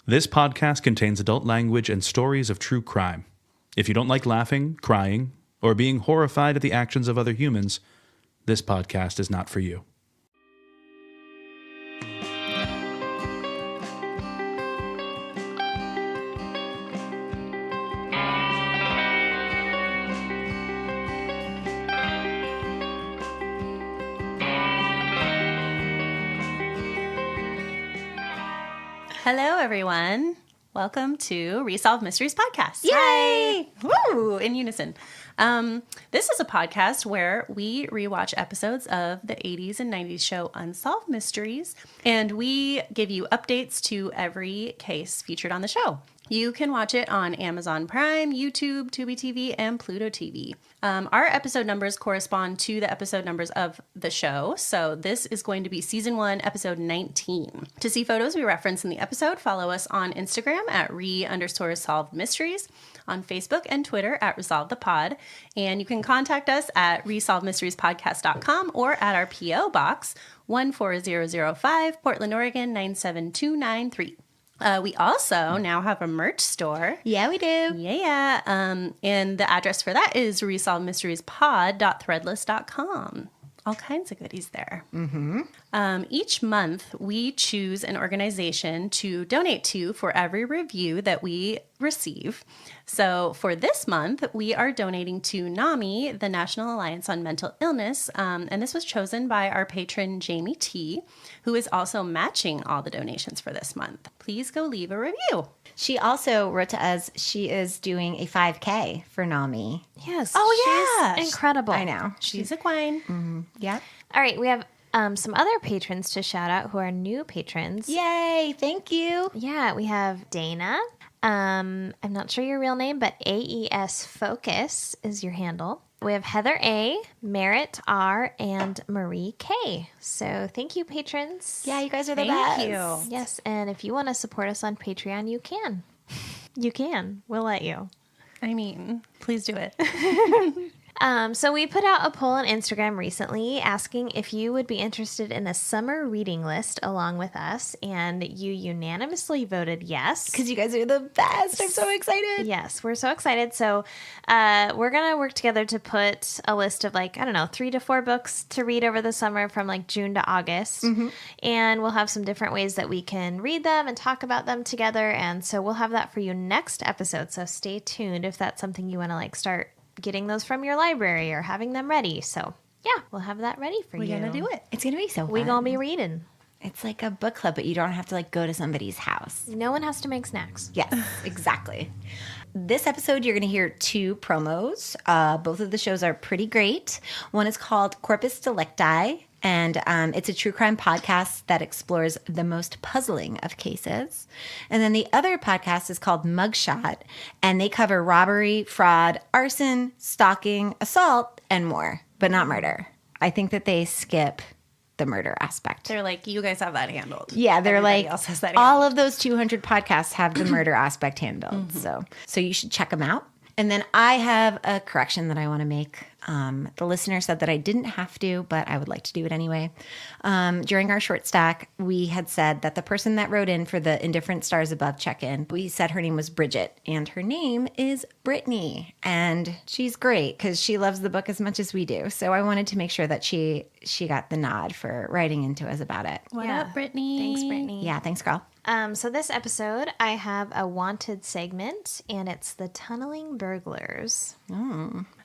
This podcast contains adult language and stories of true crime. If you don't like laughing, crying, or being horrified at the actions of other humans, this podcast is not for you. Hello, everyone. Welcome to Resolve Mysteries Podcast. Yay! Woo! In unison. This is a podcast where we rewatch episodes of the 80s and 90s show Unsolved Mysteries, and we give you updates to every case featured on the show. You can watch it on Amazon Prime, YouTube, Tubi TV, and Pluto TV. Our episode numbers correspond to the episode numbers of the show, so this is going to be Season 1, Episode 19. To see photos we reference in the episode, follow us on Instagram at re_solved mysteries, on Facebook and Twitter at Resolve the Pod, and you can contact us at resolvemysteriespodcast.com or at our P.O. Box 14005, Portland, Oregon 97293. We also now have a merch store. Yeah, we do. Yeah. And the address for that is resolvemysteriespod.threadless.com. All kinds of goodies there. Mm-hmm. Each month, we choose an organization to donate to for every review that we receive. So for this month, we are donating to NAMI, the National Alliance on Mental Illness, and this was chosen by our patron, Jamie T., who is also matching all the donations for this month. Please go leave a review. She also wrote to us, she is doing a 5K for NAMI. Yes. Oh, yeah. She's incredible. I know. She's a queen. Mm-hmm. Yeah. All right. We have some other patrons to shout out who are new patrons. Yay. Thank you. Yeah. We have Dana. I'm not sure your real name, but AES Focus is your handle. We have Heather A, Merritt R, and Marie K. So thank you, patrons. Yeah, you guys are the Thank best. you. Yes. And if you want to support us on Patreon, you can. You can. We'll let you. I mean, please do it. So we put out a poll on Instagram recently asking if you would be interested in a summer reading list along with us, and you unanimously voted yes. Because you guys are the best. I'm so excited. Yes, we're so excited. So we're going to work together to put a list of 3 to 4 books to read over the summer from June to August. Mm-hmm. And we'll have some different ways that we can read them and talk about them together. And so we'll have that for you next episode. So stay tuned if that's something you want to start getting those from your library or having them ready. So yeah, we'll have that ready for you. We're going to do it. It's going to be so fun. We're going to be reading. It's like a book club, but you don't have to go to somebody's house. No one has to make snacks. Yes, exactly. This episode, you're going to hear 2 promos. Both of the shows are pretty great. One is called Corpus Delicti, and it's a true crime podcast that explores the most puzzling of cases. And then the other podcast is called Mugshot, and they cover robbery, fraud, arson, stalking, assault, and more, but not murder. I think that they skip the murder aspect. They're like, you guys have that handled. Yeah, they're Everybody else has that all handled. of those 200 podcasts have the murder aspect handled. Mm-hmm. So you should check them out. And then I have a correction that I want to make. The listener said that I didn't have to, but I would like to do it anyway. During our short stack, we had said that the person that wrote in for the Indifferent Stars Above check-in, we said her name was Bridget, and her name is Brittany. And she's great because she loves the book as much as we do. So I wanted to make sure that she got the nod for writing into us about it. What up, Brittany? Thanks, Brittany. Yeah, thanks, girl. So this episode, I have a wanted segment, and it's the Tunneling Burglars.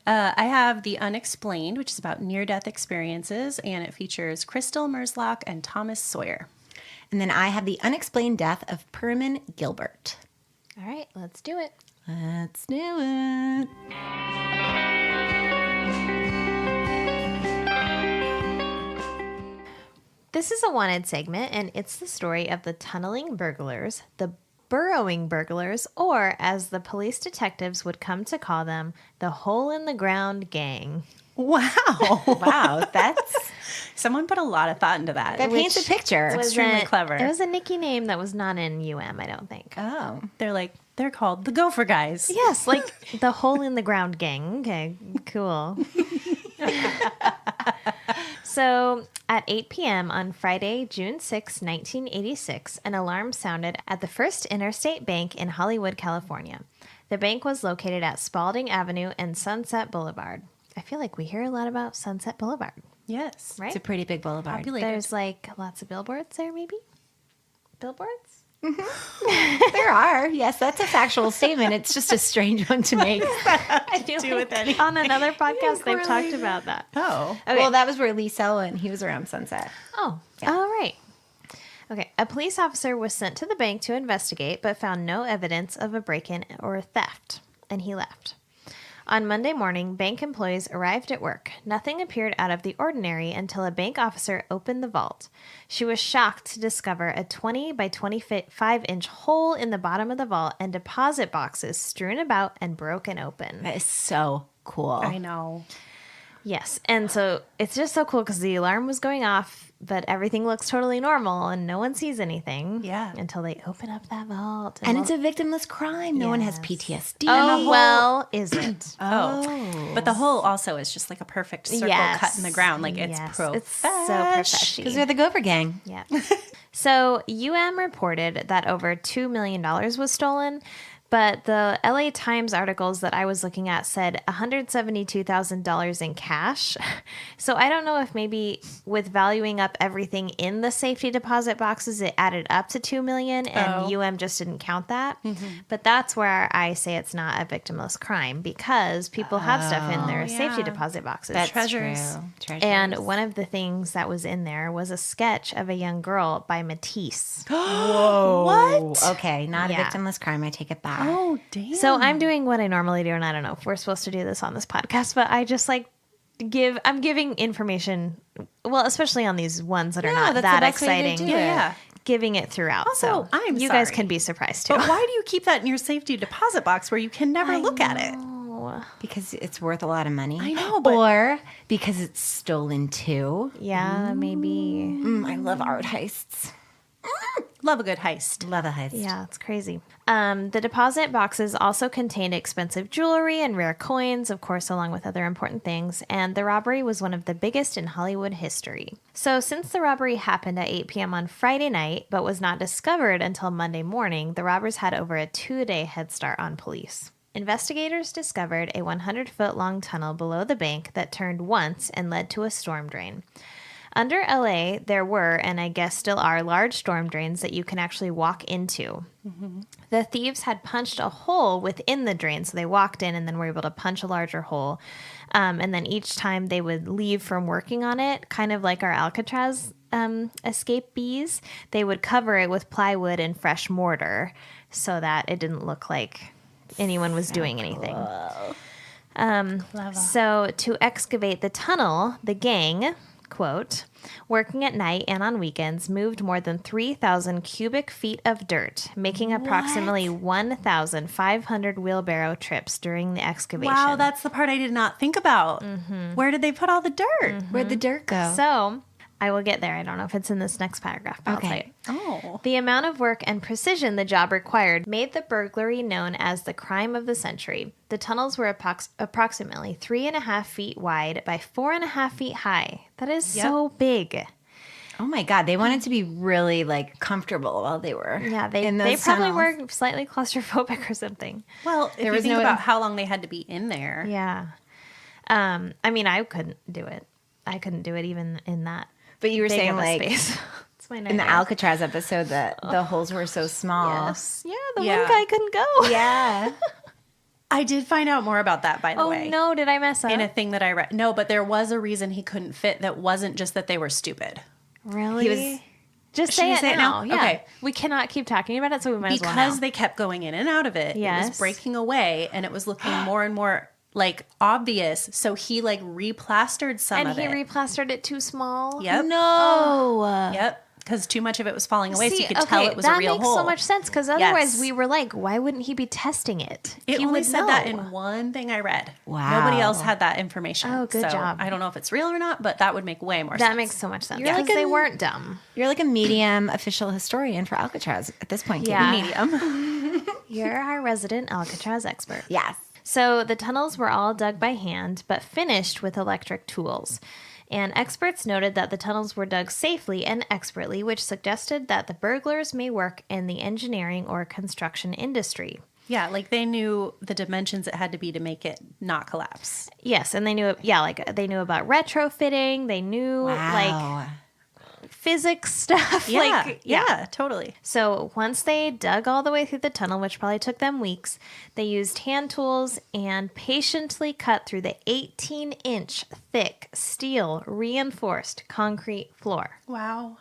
I have The Unexplained, which is about near-death experiences, and it features Crystal Merslock and Thomas Sawyer. And then I have The Unexplained Death of Permon Gilbert. All right, let's do it. Let's do it. This is a wanted segment, and it's the story of the Tunneling Burglars, the Burrowing Burglars, or as the police detectives would come to call them, the Hole in the Ground Gang. Wow. Wow, that's Someone put a lot of thought into that. that paints a picture. Was extremely it- clever. It was a Nicky name that was not in UM, I don't think. Oh, They're called the Gopher Guys. Yes, like the Hole in the Ground Gang. Okay, cool. So at 8 p.m. on Friday, June 6, 1986, an alarm sounded at the First Interstate Bank in Hollywood, California. The bank was located at Spalding Avenue and Sunset Boulevard. I feel like we hear a lot about Sunset Boulevard, Yes. right? It's a pretty big boulevard. Populated. There's like lots of billboards there, maybe? Billboards? There are. Yes, that's a factual statement. It's just a strange one to make. I feel do with any- on another podcast they've talked about that. Oh. Okay. Well, that was where Lee Selwyn, he was around Sunset. Oh, all right. Okay, a police officer was sent to the bank to investigate, but found no evidence of a break-in or theft, and he left. On Monday morning, bank employees arrived at work. Nothing appeared out of the ordinary until a bank officer opened the vault. She was shocked to discover a 20 by 25-inch hole in the bottom of the vault and deposit boxes strewn about and broken open. That is so cool. I know. Yes, and so it's just so cool because the alarm was going off, but everything looks totally normal and no one sees anything. Yeah. Until they open up that vault. And it's a victimless crime. No one has Yes. PTSD. Oh, well, is it? Oh. But the hole also is just like a perfect circle Yes. cut in the ground. Like it's Yes, pro. It's so professional. Because they're the Gopher Gang. Yeah. So reported that over $2 million was stolen, but the LA Times articles that I was looking at said $172,000 in cash. So I don't know if maybe with valuing up everything in the safety deposit boxes, it added up to $2 million and UM just didn't count that. But that's where I say it's not a victimless crime because people have stuff in their safety deposit boxes. That's Treasures. true. Treasures. And one of the things that was in there was a sketch of a young girl by Matisse. Whoa. What? Okay, not Yeah. a victimless crime. I take it back. Oh, damn. So I'm doing what I normally do, and I don't know if we're supposed to do this on this podcast, but I just like I'm giving information, well, especially on these ones that are not that's that the best way to exciting. do it. Yeah. Giving it throughout. Also, so I'm you guys sorry. can be surprised too. But why do you keep that in your safety deposit box where you can never look at it? Because it's worth a lot of money. I know, but- Or because it's stolen too. Yeah, maybe. I love art heists. Love a good heist. Love a heist. Yeah, it's crazy. The deposit boxes also contained expensive jewelry and rare coins, of course, along with other important things, and the robbery was one of the biggest in Hollywood history. So since the robbery happened at 8 p.m. on Friday night, but was not discovered until Monday morning, the robbers had over a 2-day head start on police. Investigators discovered a 100-foot-long tunnel below the bank that turned once and led to a storm drain. Under LA, there were, and I guess still are, large storm drains that you can actually walk into. The thieves had punched a hole within the drain, so they walked in and then were able to punch a larger hole. And then each time they would leave from working on it, kind of like our Alcatraz escapees, they would cover it with plywood and fresh mortar so that it didn't look like anyone was doing anything. So to excavate the tunnel, the gang, quote, working at night and on weekends, moved more than 3,000 cubic feet of dirt, making approximately 1,500 wheelbarrow trips during the excavation. Wow, that's the part I did not think about. Where did they put all the dirt? Where'd the dirt go? So I will get there. I don't know if it's in this next paragraph, but I'll tell you. Oh. The amount of work and precision the job required made the burglary known as the crime of the century. The tunnels were approximately 3.5 feet wide by 4.5 feet high. That is so big. Oh my God, they wanted to be really like comfortable while they were. Yeah, they in those probably tunnels. were slightly claustrophobic or something. Well, if you was think no about one- how long they had to be in there. Yeah. I mean, I couldn't do it. I couldn't do it even in that But you were big saying of a like space. It's my in nightmare. the Alcatraz episode that the holes were so small. Yes. Yeah, the Yeah. one guy couldn't go. Yeah. I did find out more about that, by the Oh, way. no. Did I mess up? In a thing that I read. No, but there was a reason he couldn't fit that wasn't just that they were stupid. Really? He was- Just Should say we it say it now. now? Yeah. Okay. We cannot keep talking about it, so we might as well Because now. they kept going in and out of it. It Yes. was breaking away and it was looking more and more like obvious. So he like replastered some And of he it. replastered it too small. Yep. No. Yep. Because too much of it was falling away, so See, you could tell it was a real that makes hole. so much sense because otherwise Yes. we were like, why wouldn't he be testing it? It he only would said know. that in one thing I read. Wow. Nobody else had that information. Oh, good so job. I don't know if it's real or not, but that would make way more sense. That makes so much sense. You're Because like they a- weren't dumb. You're like a medium official historian for Alcatraz at this point. Katie. Yeah. medium. You're our resident Alcatraz expert. Yes. So the tunnels were all dug by hand, but finished with electric tools. And experts noted that the tunnels were dug safely and expertly, which suggested that the burglars may work in the engineering or construction industry. Yeah, like they knew the dimensions it had to be to make it not collapse. Yes, and they knew, they knew about retrofitting. They knew, like, physics stuff. Yeah, totally. So once they dug all the way through the tunnel, which probably took them weeks, they used hand tools and patiently cut through the 18-inch thick steel reinforced concrete floor. Wow.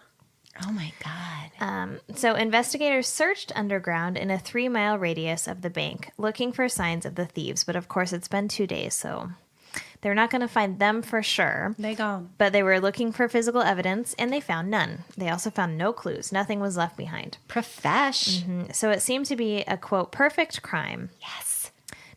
Oh my God. So investigators searched underground in a 3-mile radius of the bank, looking for signs of the thieves. But of course, it's been 2 days, so they're not going to find them for sure. They gone. But they were looking for physical evidence, and they found none. They also found no clues. Nothing was left behind. Profesh. So it seemed to be a, quote, perfect crime. Yes.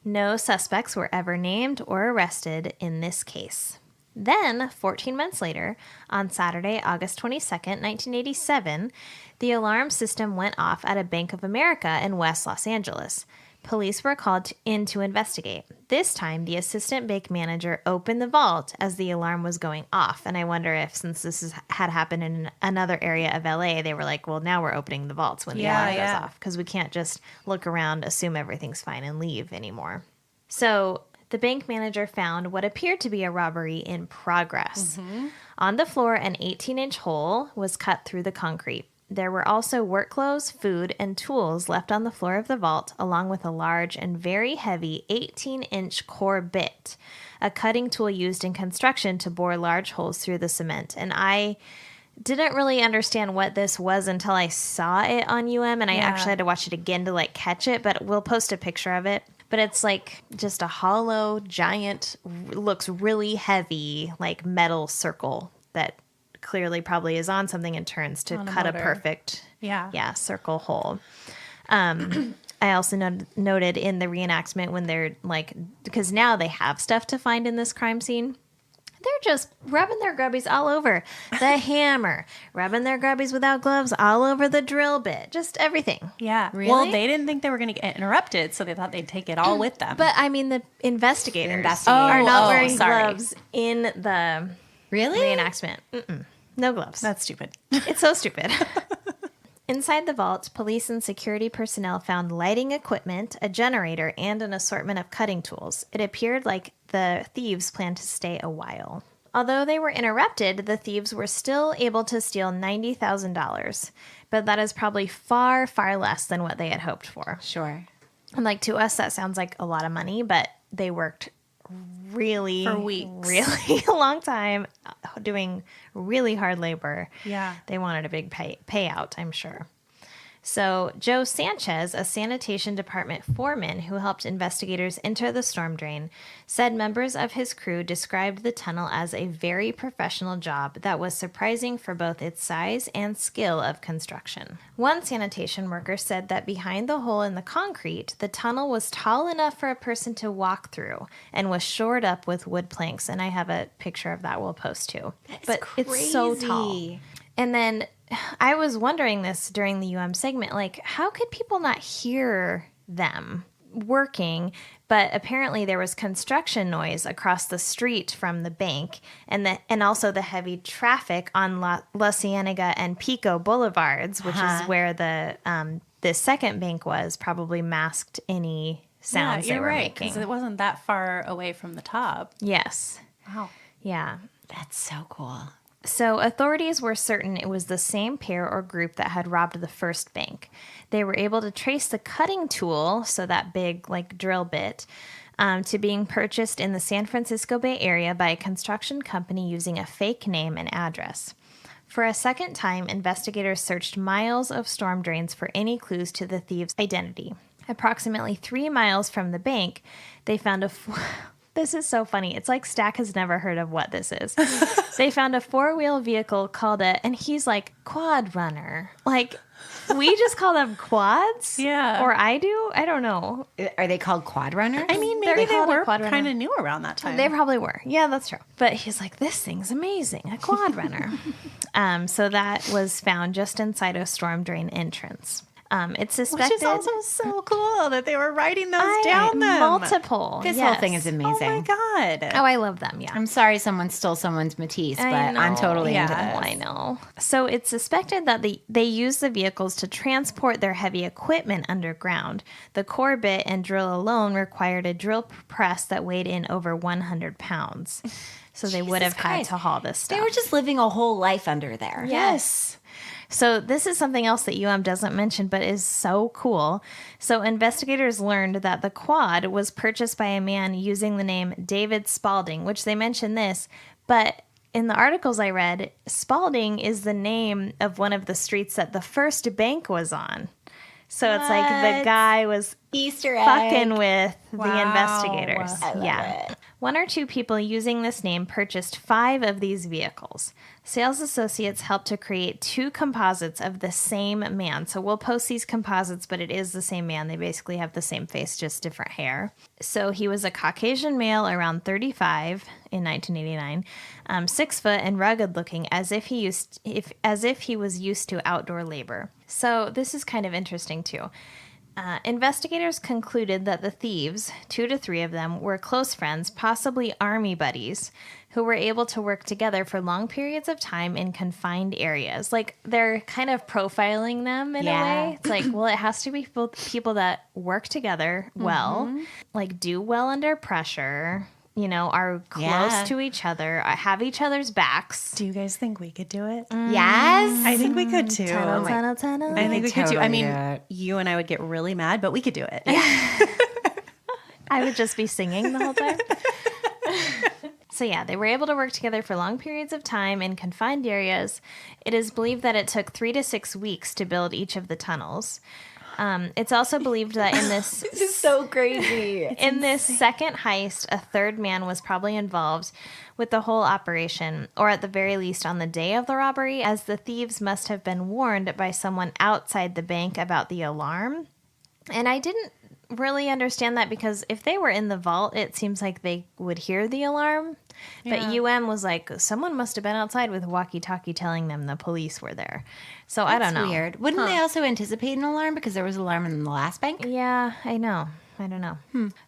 No suspects were ever named or arrested in this case. Then, 14 months later, on Saturday, August 22nd, 1987, the alarm system went off at a Bank of America in West Los Angeles. Police were called in to investigate. This time, the assistant bank manager opened the vault as the alarm was going off. And I wonder if, since this had happened in another area of LA, they were like, well, now we're opening the vaults when the alarm goes off. Because we can't just look around, assume everything's fine, and leave anymore. So the bank manager found what appeared to be a robbery in progress. On the floor, an 18-inch hole was cut through the concrete. There were also work clothes, food, and tools left on the floor of the vault, along with a large and very heavy 18-inch core bit, a cutting tool used in construction to bore large holes through the cement. And I didn't really understand what this was until I saw it on UM, and I actually had to watch it again to like catch it, but we'll post a picture of it. But it's like just a hollow, giant, looks really heavy, like metal circle that clearly probably is on something and turns to cut a perfect circle hole. I also noted in the reenactment when they're like, because now they have stuff to find in this crime scene, they're just rubbing their grubbies all over the hammer, rubbing their grubbies without gloves all over the drill bit, just everything. Yeah. Really? Well, they didn't think they were going to get interrupted, so they thought they'd take it all with them. But I mean, the investigators Oh, are not wearing sorry. gloves in the reenactment. No gloves. That's stupid. It's so stupid. Inside the vault, police and security personnel found lighting equipment, a generator, and an assortment of cutting tools. It appeared like the thieves planned to stay a while. Although they were interrupted, the thieves were still able to steal $90,000. But that is probably far, far less than what they had hoped for. Sure. And like to us, that sounds like a lot of money, but they worked really For weeks. really long time doing really hard labor. Yeah. They wanted a big payout, I'm sure. So Joe Sanchez, a sanitation department foreman who helped investigators enter the storm drain, said members of his crew described the tunnel as a very professional job that was surprising for both its size and skill of construction. One sanitation worker said that behind the hole in the concrete, the tunnel was tall enough for a person to walk through and was shored up with wood planks. And I have a picture of that we'll post too. But it's so tall. And then I was wondering this during the UM segment, like, how could people not hear them working? But apparently there was construction noise across the street from the bank and also the heavy traffic on La Cienega and Pico Boulevards, which is where the second bank was, probably masked any sounds they were making. Because it wasn't that far away from the top. Yes. Wow. Yeah. That's so cool. So authorities were certain it was the same pair or group that had robbed the first bank. They were able to trace the cutting tool, so that big like drill bit, to being purchased in the San Francisco Bay Area by a construction company using a fake name and address. For a second time, investigators searched miles of storm drains for any clues to the thieves' identity. Approximately 3 miles from the bank, they found This is so funny. It's like Stack has never heard of what this is. They found a 4-wheel vehicle called and he's like, quad runner. Like, we just call them quads? Yeah. Or I do? I don't know. Are they called quad runners? I mean, maybe they called a were quad runner. kind of new around that time. They probably were. Yeah, that's true. But he's like, this thing's amazing. A quad runner. So that was found just inside a storm drain entrance. It's Which suspected. is also so cool that they were writing those down them. Multiple. This yes. whole thing is amazing. Oh my God. Oh, I love them. Yeah. I'm sorry someone stole someone's Matisse, but I'm totally into Yeah. this. I know. So it's suspected that they use the vehicles to transport their heavy equipment underground. The core bit and drill alone required a drill press that weighed in over 100 pounds. So they would have had Christ. to haul this stuff. They were just living a whole life under there. Yes. So this is something else that UM doesn't mention, but is so cool. So investigators learned that the quad was purchased by a man using the name David Spalding, which they mention this, but in the articles I read, Spalding is the name of one of the streets that the first bank was on. So it's like the guy was Easter egg. fucking with the Wow. investigators. I love it. One or two people using this name purchased 5 of these vehicles. Sales associates helped to create 2 composites of the same man. So we'll post these composites, but it is the same man. They basically have the same face, just different hair. So he was a Caucasian male around 35 in 1989, 6 foot and rugged looking, as if he was used to outdoor labor. So this is kind of interesting too. Investigators concluded that the thieves, 2 to 3 of them, were close friends, possibly army buddies, who were able to work together for long periods of time in confined areas. Like, they're kind of profiling them in a way. It's like, well, it has to be people that work together well, like do well under pressure, you know, are close to each other, have each other's backs. Do you guys think we could do it? Yes. I think we could too. Tunnel. I think we could too. I totally mean, do it. you and I would get really mad, but we could do it. I would just be singing the whole time. So yeah, they were able to work together for long periods of time in confined areas. It is believed that it took 3 to 6 weeks to build each of the tunnels. It's also believed that in this This is so crazy. in this second heist, a third man was probably involved with the whole operation, or at the very least on the day of the robbery, as the thieves must have been warned by someone outside the bank about the alarm. And I didn't really understand that, because if they were in the vault, it seems like they would hear the alarm. But UM was like, someone must have been outside with walkie-talkie telling them the police were there. So I don't know. Weird. Wouldn't they also anticipate an alarm because there was an alarm in the last bank? Yeah, I know. I don't know.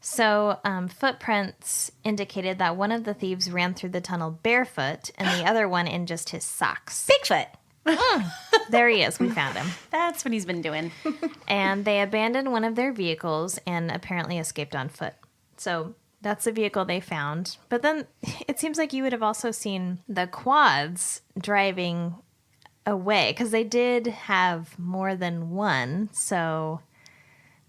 So footprints indicated that one of the thieves ran through the tunnel barefoot and the other one in just his socks. Bigfoot. There he is. We found him. That's what he's been doing. And they abandoned one of their vehicles and apparently escaped on foot. So that's the vehicle they found. But then it seems like you would have also seen the quads driving away, because they did have more than one. So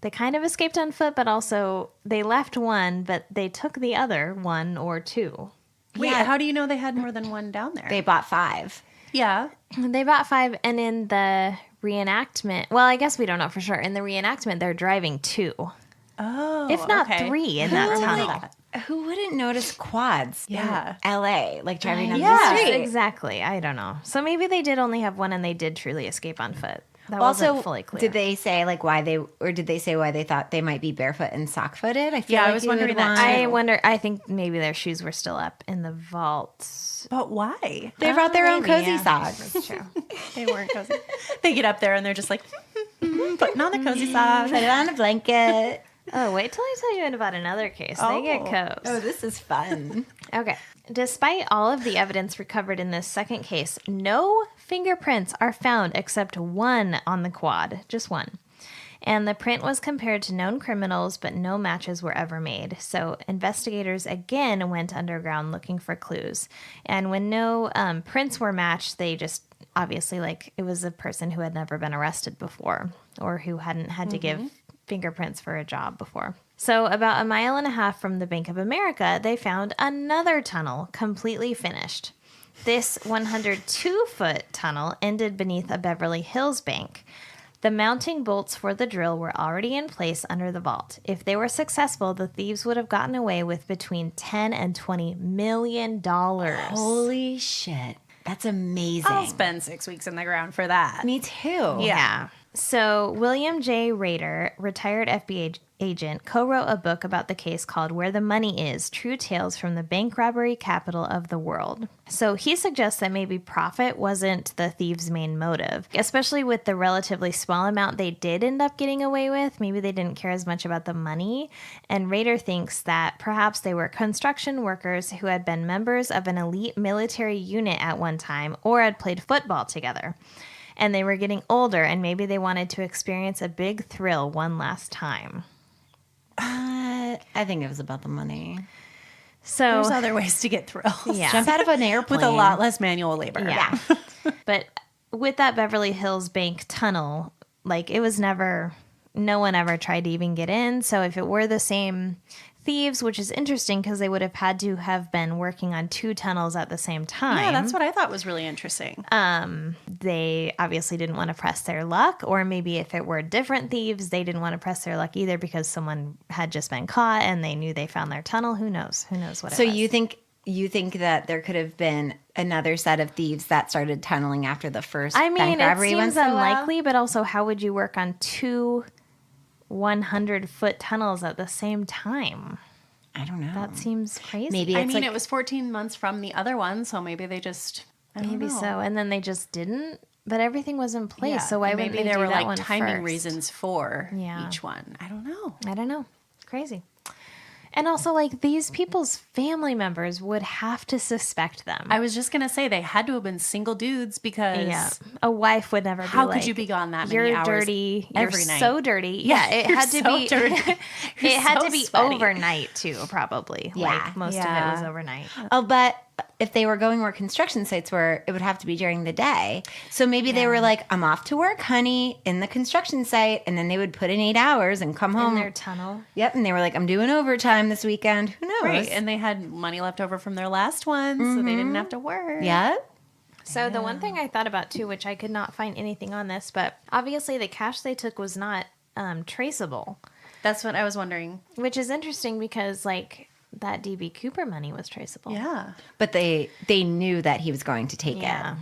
they kind of escaped on foot, but also they left one, but they took the other 1 or 2. Wait, how do you know they had more than one down there? They bought 5. yeah. They bought 5, and in the reenactment, well, I guess we don't know for sure. In the reenactment, they're driving 2, Oh, if not okay. 3 in that tunnel. Who wouldn't notice quads Yeah. in LA, like driving down Yeah, the street? exactly. I don't know. So maybe they did only have one, and they did truly escape on foot. That Also, wasn't fully clear. did they say like why they, or did they say why they thought they might be barefoot and sock footed? I feel Yeah, I like was you would wondering that want- too. I wonder. I think maybe their shoes were still up in the vault. But why? They brought their own maybe, cozy yeah. socks. That's true. They weren't cozy. They get up there and they're just like, putting on the cozy socks. Put it on a blanket. Oh, wait till I tell you about another case. They get cozy. Oh, this is fun. Okay. Despite all of the evidence recovered in this second case, no fingerprints are found except one on the quad, just one. And the print was compared to known criminals, but no matches were ever made. So investigators again went underground looking for clues. And when no prints were matched, they just obviously, like, it was a person who had never been arrested before or who hadn't had to give fingerprints for a job before. So about 1.5 miles from the Bank of America, they found another tunnel completely finished. This 102-foot tunnel ended beneath a Beverly Hills bank. The mounting bolts for the drill were already in place under the vault. If they were successful, the thieves would have gotten away with between $10 and $20 million. Holy shit. That's amazing. I'll spend 6 weeks in the ground for that. Me too. Yeah. So William J. Rader, retired agent, co-wrote a book about the case called Where the Money Is, True Tales from the Bank Robbery Capital of the World. So he suggests that maybe profit wasn't the thieves' main motive, especially with the relatively small amount they did end up getting away with. Maybe they didn't care as much about the money. And Rader thinks that perhaps they were construction workers who had been members of an elite military unit at one time or had played football together. And they were getting older, and maybe they wanted to experience a big thrill one last time. I think it was about the money. So There's other ways to get thrills. Yeah. Jump out of an airplane. With a lot less manual labor. Yeah. But with that Beverly Hills Bank tunnel, like it was never, no one ever tried to even get in. So if it were the same thieves, which is interesting because they would have had to have been working on 2 tunnels at the same time. Yeah, that's what I thought was really interesting. They obviously didn't want to press their luck, or maybe if it were different thieves, they didn't want to press their luck either because someone had just been caught and they knew they found their tunnel. Who knows? Who knows what it was. So you think that there could have been another set of thieves that started tunneling after the first I mean, bank it robbery went seems so well? unlikely, but also how would you work on 2 100-foot tunnels at the same time? I don't know. That seems crazy. Maybe I it's mean, like it was 14 months from the other one, so maybe they just I don't Maybe know. so. And then they just didn't. But everything was in place, Yeah, so why wouldn't maybe they there do were that like one timing first? reasons for Yeah. each one. I don't know. I don't know. Crazy. And also, like, these people's family members would have to suspect them. I was just gonna say they had to have been single dudes because Yeah. A wife would never be how like, could you be gone that many you're hours dirty. every You're night? so dirty. Yeah, it you're had to so be dirty. You're it had so to be sweaty. overnight too, probably. Yeah. Like most of it Yeah. was overnight. Oh, but if they were going where construction sites were, it would have to be during the day. So maybe they were like, I'm off to work, honey, in the construction site. And then they would put in 8 hours and come In home. their tunnel. Yep. And they were like, I'm doing overtime this weekend. Who knows? Right, and they had money left over from their last one, so they didn't have to work. Yeah. So the one thing I thought about too, which I could not find anything on this, but obviously the cash they took was not traceable, That's what I was wondering. which is interesting because like that DB Cooper money was traceable. Yeah. But they knew that he was going to take Yeah.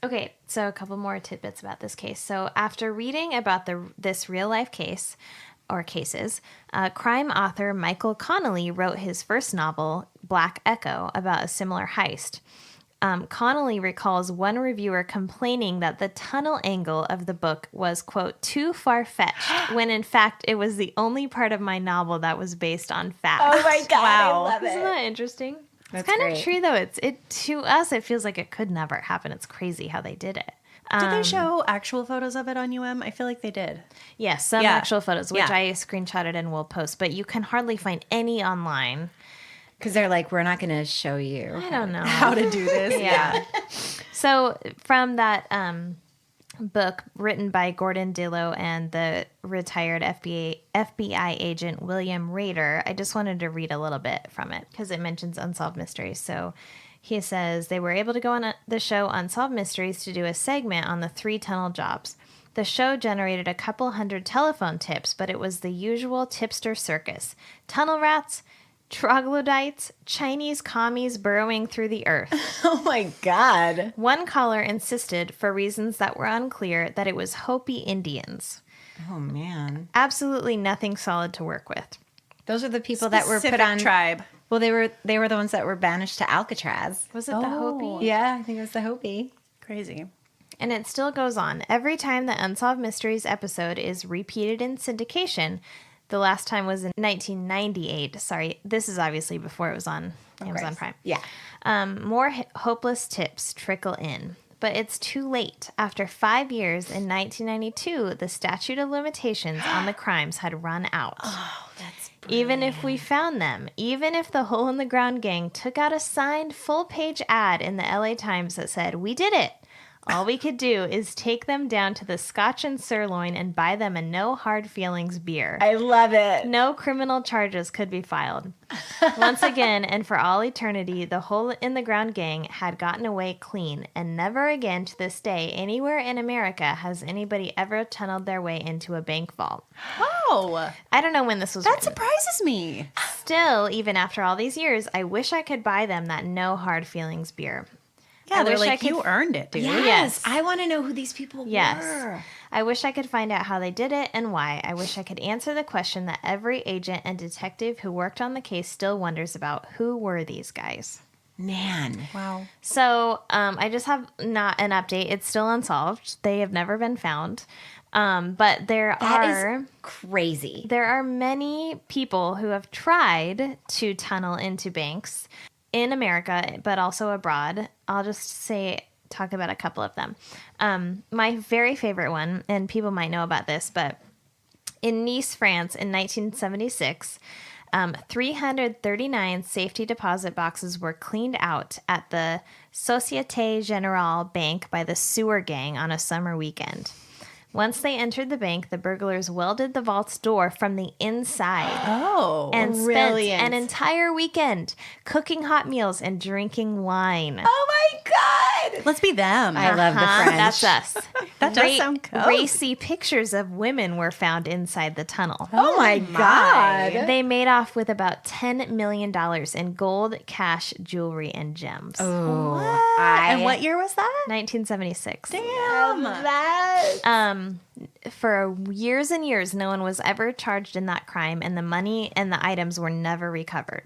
it. Okay, so a couple more tidbits about this case. So after reading about this real life case or cases, crime author Michael Connolly wrote his first novel, Black Echo, about a similar heist. Connolly recalls one reviewer complaining that the tunnel angle of the book was, quote, too far-fetched, when in fact it was the only part of my novel that was based on fact. Oh my God. Wow. I love Isn't it. that interesting? That's It's kind of great. true, though. To us, it feels like it could never happen. It's crazy how they did it. Did they show actual photos of it on UM? I feel like they did. Yes, some Yeah. actual photos, which Yeah. I screenshotted and will post, but you can hardly find any online. Because they're like, we're not going to show you. I don't know. How to do this? Yeah. So from that book written by Gordon Dillow and the retired FBI agent William Rader, I just wanted to read a little bit from it because it mentions unsolved mysteries. So he says they were able to go on the show Unsolved Mysteries to do a segment on the 3 tunnel jobs. The show generated a couple hundred telephone tips, but it was the usual tipster circus. Tunnel rats, troglodytes, Chinese commies burrowing through the earth. Oh my God. One caller insisted, for reasons that were unclear, that it was Hopi Indians. Oh man. Absolutely nothing solid to work with. Those are the people that were put Specific on tribe. Well, they were the ones that were banished to Alcatraz. Was it the Hopi? Yeah, I think it was the Hopi. Crazy. And it still goes on. Every time the Unsolved Mysteries episode is repeated in syndication, the last time was in 1998. Sorry, this is obviously before it was on Amazon Prime. Yeah. More hopeless tips trickle in. But it's too late. After 5 years in 1992, the statute of limitations on the crimes had run out. Oh, that's Even if we found them, even if the Hole in the Ground gang took out a signed full-page ad in the LA Times that said, "We did it," all we could do is take them down to the Scotch and Sirloin and buy them a no hard feelings beer. I love it. No criminal charges could be filed. Once again, and for all eternity, the Hole in the Ground gang had gotten away clean, and never again to this day, anywhere in America, has anybody ever tunneled their way into a bank vault. Oh, I don't know when this was that written. surprises me. Still, even after all these years, I wish I could buy them that no hard feelings beer. Yeah, they're wish I like, could- you earned it, dude. Yes, I want to know who these people Yes. were. I wish I could find out how they did it and why. I wish I could answer the question that every agent and detective who worked on the case still wonders about. Who were these guys? Man. Wow. So I just have not an update. It's still unsolved. They have never been found. But there That is crazy. there are many people who have tried to tunnel into banks in America, but also abroad. I'll just talk about a couple of them. My very favorite one, and people might know about this, but in Nice, France in 1976, 339 safety deposit boxes were cleaned out at the Societe Generale Bank by the sewer gang on a summer weekend. Once they entered the bank, the burglars welded the vault's door from the inside Oh. and spent brilliant. an entire weekend cooking hot meals and drinking wine. Oh my God. Let's be them. I love the French. That's us. That does sound cool. Racy pictures of women were found inside the tunnel. Oh my God. They made off with about $10 million in gold, cash, jewelry, and gems. Oh, And what year was that? 1976. Damn. For years and years, no one was ever charged in that crime, and the money and the items were never recovered.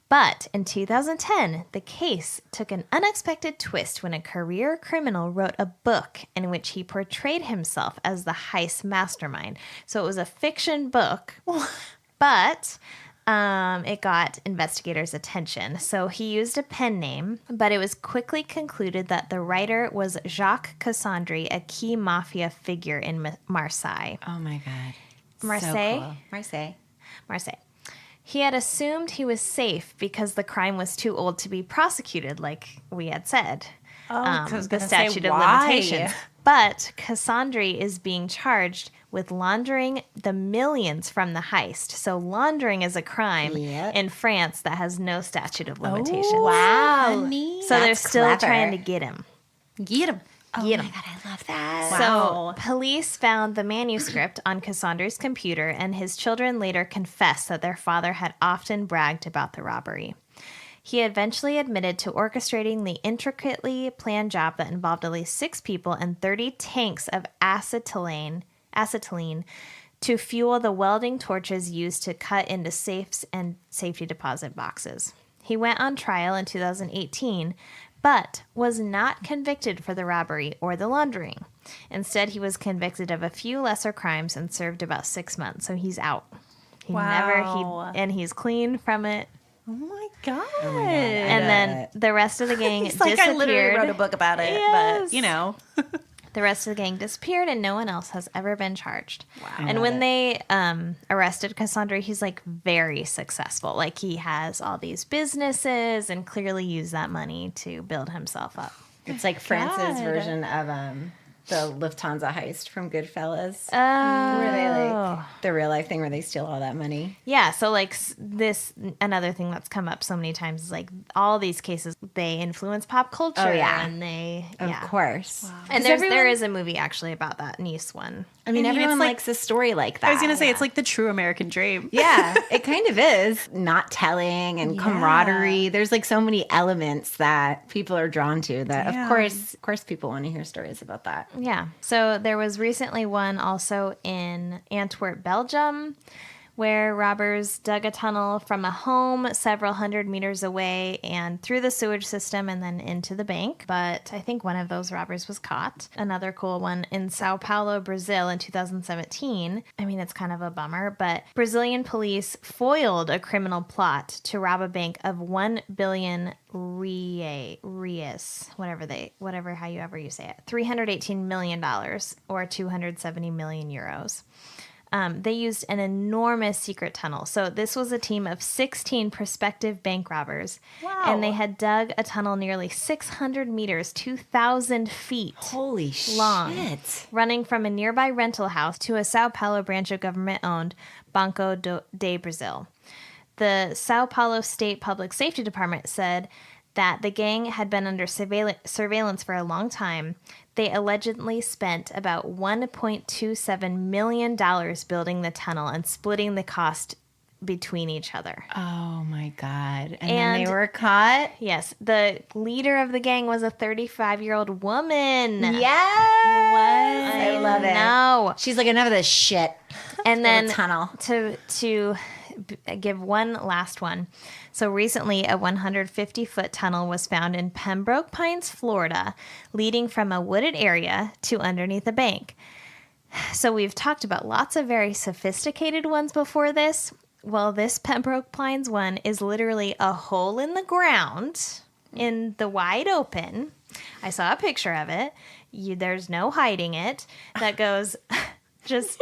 But in 2010, the case took an unexpected twist when a career criminal wrote a book in which he portrayed himself as the heist mastermind. So it was a fiction book, but it got investigators' attention. So he used a pen name, but it was quickly concluded that the writer was Jacques Cassandre, a key mafia figure in Marseille. Oh my God. Marseille? So cool. Marseille. He had assumed he was safe because the crime was too old to be prosecuted, like we had said. Oh, 'cause I was The gonna say, statute of why? limitations. But Cassandre is being charged with laundering the millions from the heist. So laundering is a crime Yep. in France that has no statute of limitations. Oh, Wow. honey. So they're That's still clever. trying to get him. Get him. Oh Get my 'em. God, I love that. Wow. So police found the manuscript on Cassandre's computer, and his children later confessed that their father had often bragged about the robbery. He eventually admitted to orchestrating the intricately planned job that involved at least 6 people and 30 tanks of acetylene to fuel the welding torches used to cut into safes and safety deposit boxes. He went on trial in 2018, but was not convicted for the robbery or the laundering. Instead, he was convicted of a few lesser crimes and served about 6 months, so he's out. Wow. And he's clean from it. Oh my God. And then the rest of the gang It's like I literally disappeared. wrote a book about it, Yes. but you know. The rest of the gang disappeared, and no one else has ever been charged. Wow. And when they arrested Cassandre, he's like very successful. Like he has all these businesses and clearly used that money to build himself up. It's like France's God. version of the Lufthansa heist from Goodfellas. Oh, Where they like the real life thing where they steal all that money. yeah. So like another thing that's come up so many times is like all these cases, they influence pop culture. Oh, yeah. And they, Of yeah. course. And there is a movie actually about that Nice one. I mean, I mean, everyone it's like- likes a story like that. I was going to say, it's like the true American dream. Yeah, it kind of is. Not telling and camaraderie. There's like so many elements that people are drawn to that Yeah. of course people want to hear stories about that. Yeah. So there was recently one also in Antwerp, Belgium, where robbers dug a tunnel from a home several hundred meters away and through the sewage system and then into the bank. But I think one of those robbers was caught. Another cool one in Sao Paulo, Brazil in 2017. I mean, it's kind of a bummer, but Brazilian police foiled a criminal plot to rob a bank of 1 billion reais, however you say it, $318 million or 270 million euros. They used an enormous secret tunnel. So this was a team of 16 prospective bank robbers. Wow. And they had dug a tunnel nearly 600 meters, 2,000 feet Holy long, shit. running from a nearby rental house to a Sao Paulo branch of government-owned Banco de Brazil. The Sao Paulo State Public Safety Department said that the gang had been under surveillance for a long time. They allegedly spent about $1.27 million building the tunnel and splitting the cost between each other. Oh my God. And then they were caught? Yes. The leader of the gang was a 35-year-old woman. Yes. What? I love it. No. She's like, enough of this shit. And then tunnel. to give one last one. So recently, a 150-foot tunnel was found in Pembroke Pines, Florida, leading from a wooded area to underneath a bank. So we've talked about lots of very sophisticated ones before this. Well, this Pembroke Pines one is literally a hole in the ground in the wide open. I saw a picture of it. There's no hiding it. That goes just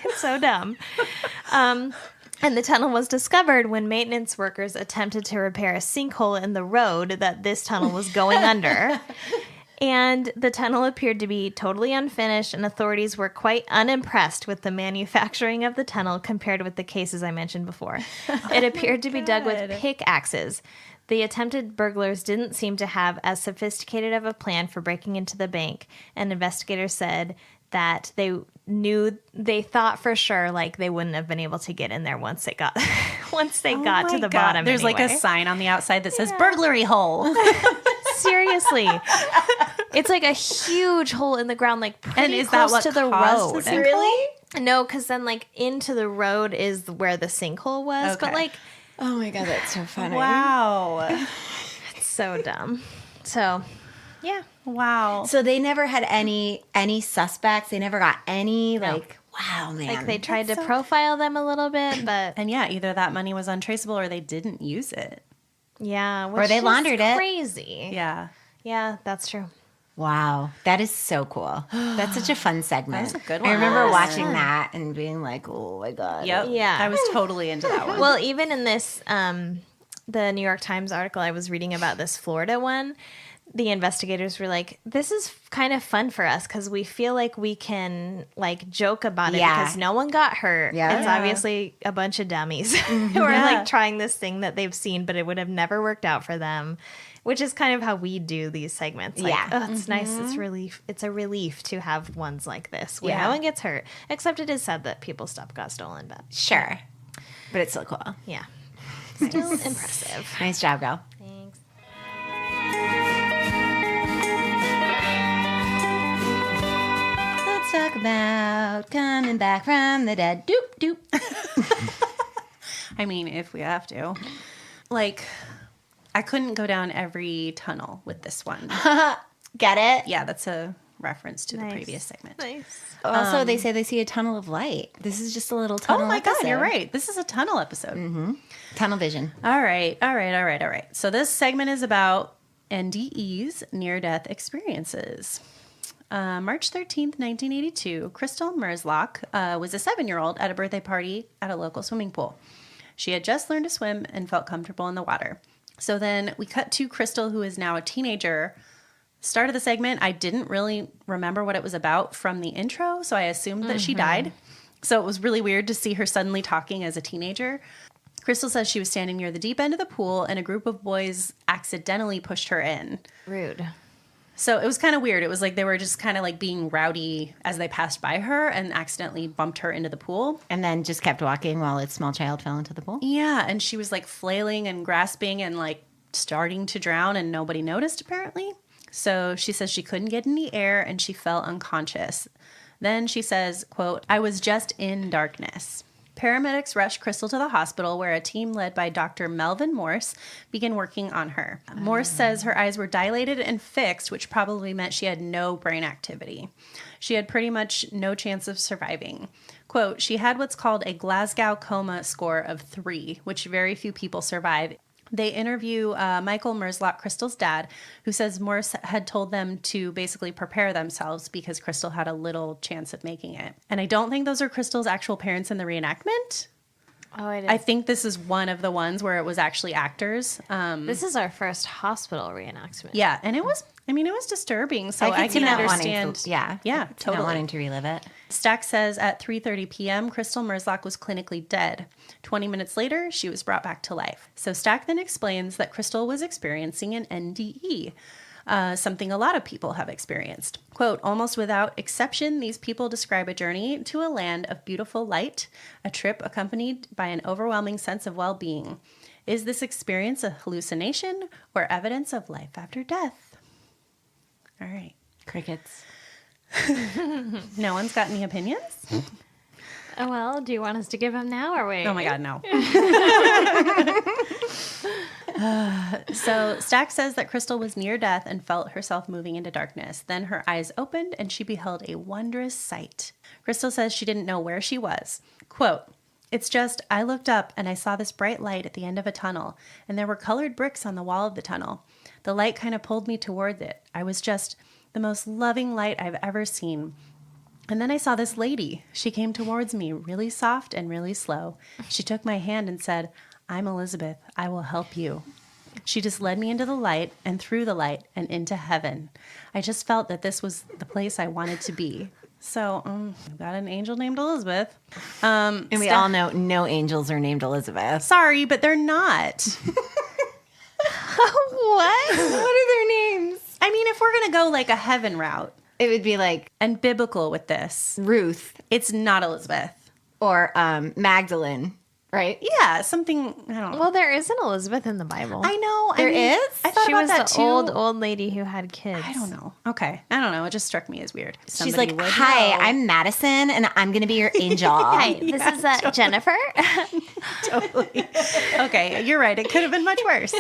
it's so dumb. And the tunnel was discovered when maintenance workers attempted to repair a sinkhole in the road that this tunnel was going under. And the tunnel appeared to be totally unfinished, and authorities were quite unimpressed with the manufacturing of the tunnel compared with the cases I mentioned before. It appeared to be dug with pickaxes. The attempted burglars didn't seem to have as sophisticated of a plan for breaking into the bank, and investigators said that they thought for sure like they wouldn't have been able to get in there once they got to the bottom. There's anyway. like a sign on the outside that says burglary hole. Seriously. It's like a huge hole in the ground, like pretty And is close that what to the caused road. the sinkhole? Really? No, because then like into the road is where the sinkhole was. But Okay. like, Oh my God, that's so funny. Wow. it's so dumb. So, yeah. Wow. So they never had any suspects. They never got any like, wow, man. Like they tried to profile them a little bit, but And yeah, either that money was untraceable or they didn't use it. yeah. Which they is laundered it. Crazy. Yeah. Yeah, that's true. Wow, that is so cool. That's such a fun segment. That was a good I one. remember That was watching that and being like, oh my God. Yep. Yeah. I was totally into that one. Well, even in this, the New York Times article I was reading about this Florida one, the investigators were like, this is kind of fun for us because we feel like we can like joke about it Yeah. because no one got hurt. Yeah. It's obviously a bunch of dummies who are Yeah. like trying this thing that they've seen, but it would have never worked out for them. Which is kind of how we do these segments. Like, Yeah. oh, it's nice. It's relief. It's a relief to have ones like this where Yeah. no one gets hurt. Except it is sad that people's stuff got stolen. But Sure. But it's still cool. yeah, still impressive. Nice job, girl. Thanks. Let's talk about coming back from the dead. Doop, doop. I mean, if we have to. Like, I couldn't go down every tunnel with this one. Get it? Yeah, that's a reference to the Nice. previous segment. Nice. Also, they say they see a tunnel of light. This is just a little tunnel Oh my God, episode. you're right. This is a tunnel episode. Tunnel vision. All right. So this segment is about NDEs, near-death experiences. March 13th, 1982, Crystal Merzlock was a 7-year-old at a birthday party at a local swimming pool. She had just learned to swim and felt comfortable in the water. So then we cut to Crystal, who is now a teenager. Start of the segment, I didn't really remember what it was about from the intro, so I assumed that she died. So it was really weird to see her suddenly talking as a teenager. Crystal says she was standing near the deep end of the pool, and a group of boys accidentally pushed her in. Rude. So it was kind of weird. It was like they were just kind of like being rowdy as they passed by her and accidentally bumped her into the pool. And then just kept walking while its small child fell into the pool. Yeah, and she was like flailing and grasping and like starting to drown, and nobody noticed apparently. So she says she couldn't get any air and she fell unconscious. Then she says, quote, "I was just in darkness." Paramedics rushed Crystal to the hospital where a team led by Dr. Melvin Morse began working on her. Morse says her eyes were dilated and fixed, which probably meant she had no brain activity. She had pretty much no chance of surviving. Quote, "She had what's called a Glasgow coma score of 3, which very few people survive." They interview Michael Merzlock, Crystal's dad, who says Morse had told them to basically prepare themselves because Crystal had a little chance of making it. And I don't think those are Crystal's actual parents in the reenactment. Oh, I did. I think this is one of the ones where it was actually actors. This is our first hospital reenactment. Yeah, and it was disturbing. So I could see can not understand. wanting to, yeah, Yeah, totally. Not wanting to relive it. Stack says at 3:30 p.m., Crystal Merzlock was clinically dead. 20 minutes later, she was brought back to life. So Stack then explains that Crystal was experiencing an NDE. something a lot of people have experienced. Quote, almost without exception, these people describe a journey to a land of beautiful light, a trip accompanied by an overwhelming sense of well-being. Is this experience a hallucination or evidence of life after death? All right. Crickets. No one's got any opinions? Oh, well, do you want us to give them now or wait? Oh my God, no. So Stack says that Crystal was near death and felt herself moving into darkness. Then her eyes opened and she beheld a wondrous sight. Crystal says she didn't know where she was. Quote, it's just, I looked up and I saw this bright light at the end of a tunnel, and there were colored bricks on the wall of the tunnel. The light kind of pulled me towards it. I was just the most loving light I've ever seen. And then I saw this lady. She came towards me really soft and really slow. She took my hand and said, I'm Elizabeth. I will help you. She just led me into the light and through the light and into heaven. I just felt that this was the place I wanted to be. So I've got an angel named Elizabeth. And we all know no angels are named Elizabeth. Sorry, but they're not. What? What are their names? I mean, if we're going to go like a heaven route It would be like and biblical with this, Ruth it's not Elizabeth. or Magdalene, right? Yeah, something, I don't know. Well, there is an Elizabeth in the Bible. I know. There is? I thought she about was that the too. old lady who had kids. I don't know. Okay. I don't know. It just struck me as weird. She's Somebody like, would hi, know. I'm Madison, and I'm going to be your angel. Hi, this is Jennifer. Totally. Okay, you're right. It could have been much worse.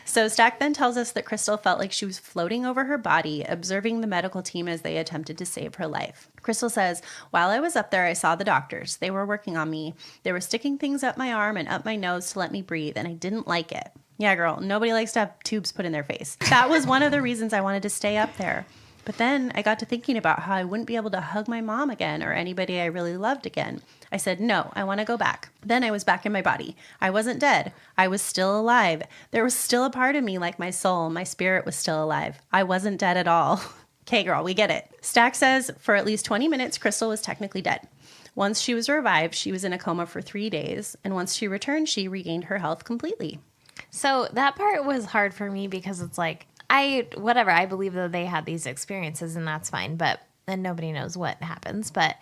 So Stack then tells us that Crystal felt like she was floating over her body, observing the medical team as they attempted to save her life. Crystal says, while I was up there, I saw the doctors. They were working on me. They were sticking things up my arm and up my nose to let me breathe, and I didn't like it. Yeah, girl, nobody likes to have tubes put in their face. That was one of the reasons I wanted to stay up there. But then I got to thinking about how I wouldn't be able to hug my mom again or anybody I really loved again. I said, no, I want to go back. Then I was back in my body. I wasn't dead. I was still alive. There was still a part of me like my soul. My spirit was still alive. I wasn't dead at all. Okay, girl, we get it. Stack says for at least 20 minutes, Crystal was technically dead. Once she was revived, she was in a coma for 3 days. And once she returned, she regained her health completely. So that part was hard for me because it's like, I believe that they had these experiences and that's fine, and nobody knows what happens. But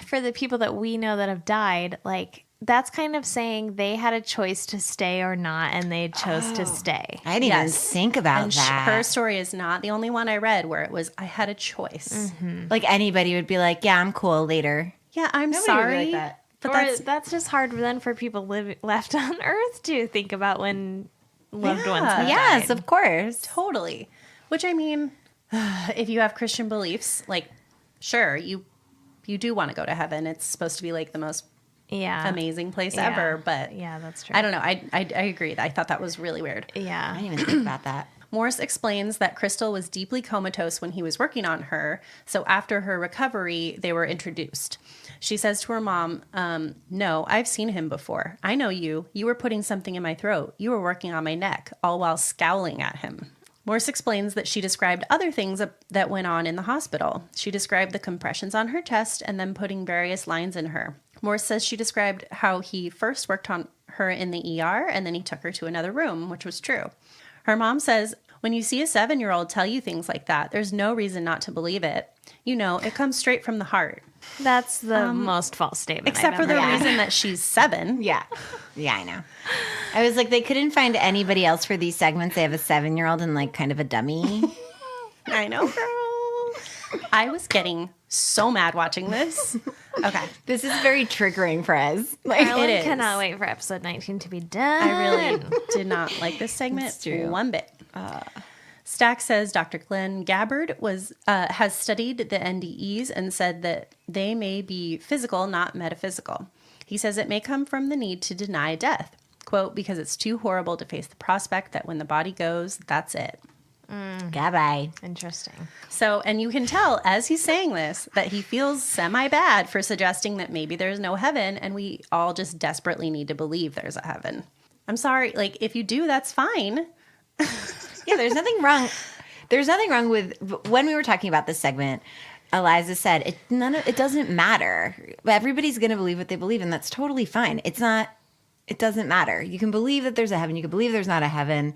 for the people that we know that have died, like, that's kind of saying they had a choice to stay or not, and they chose to stay. I didn't even think about And that. her story is not the only one I read where it was, I had a choice. Like anybody would be like, yeah, I'm cool later. Yeah, I'm Nobody would be sorry. like that. But That's just hard then for people left on Earth to think about when loved ones have Yes, died. of course. totally. Which, I mean, if you have Christian beliefs, like, sure, you do want to go to heaven. It's supposed to be like the most amazing place ever. But yeah, that's true. I don't know. I agreed. I thought that was really weird. I Yeah. didn't even think about that. Morse explains that Crystal was deeply comatose when he was working on her, so after her recovery, they were introduced. She says to her mom, no, I've seen him before. I know you. You were putting something in my throat. You were working on my neck, all while scowling at him. Morse explains that she described other things that went on in the hospital. She described the compressions on her chest and then putting various lines in her. Morse says she described how he first worked on her in the ER and then he took her to another room, which was true. Her mom says, when you see a 7-year-old tell you things like that, there's no reason not to believe it. You know, it comes straight from the heart. That's the most false statement. Except for the reason that she's 7. Yeah. Yeah, I know. I was like, they couldn't find anybody else for these segments. They have a 7-year-old and like kind of a dummy. I know, girl. I was getting so mad watching this. Okay. This is very triggering for us. Like, Karlin It is. cannot wait for episode 19 to be done. I really did not like this segment It's true. one bit. Stack says Dr. Glenn Gabbard has studied the NDEs and said that they may be physical, not metaphysical. He says it may come from the need to deny death, quote, because it's too horrible to face the prospect that when the body goes, that's it. goodbye. Interesting. So, and you can tell as he's saying this that he feels semi-bad for suggesting that maybe there's no heaven and we all just desperately need to believe there's a heaven. I'm sorry, like, if you do, that's fine. Yeah, there's nothing wrong. There's nothing wrong with when we were talking about this segment. Eliza said it doesn't matter. Everybody's going to believe what they believe, and that's totally fine. It doesn't matter. You can believe that there's a heaven. You can believe there's not a heaven.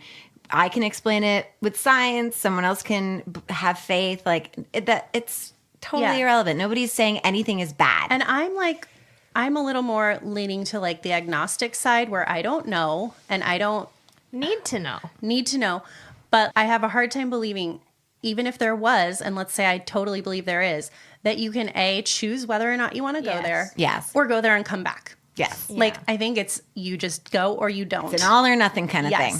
I can explain it with science. Someone else can have faith. Like it's totally irrelevant. Nobody's saying anything is bad. And I'm a little more leaning to like the agnostic side where I don't know and I don't Need to know. But I have a hard time believing, even if there was, and let's say I totally believe there is, that you can choose whether or not you want to go there. Yes. Or go there and come back. Yes. Like, I think it's you just go or you don't. It's an all or nothing kind of thing.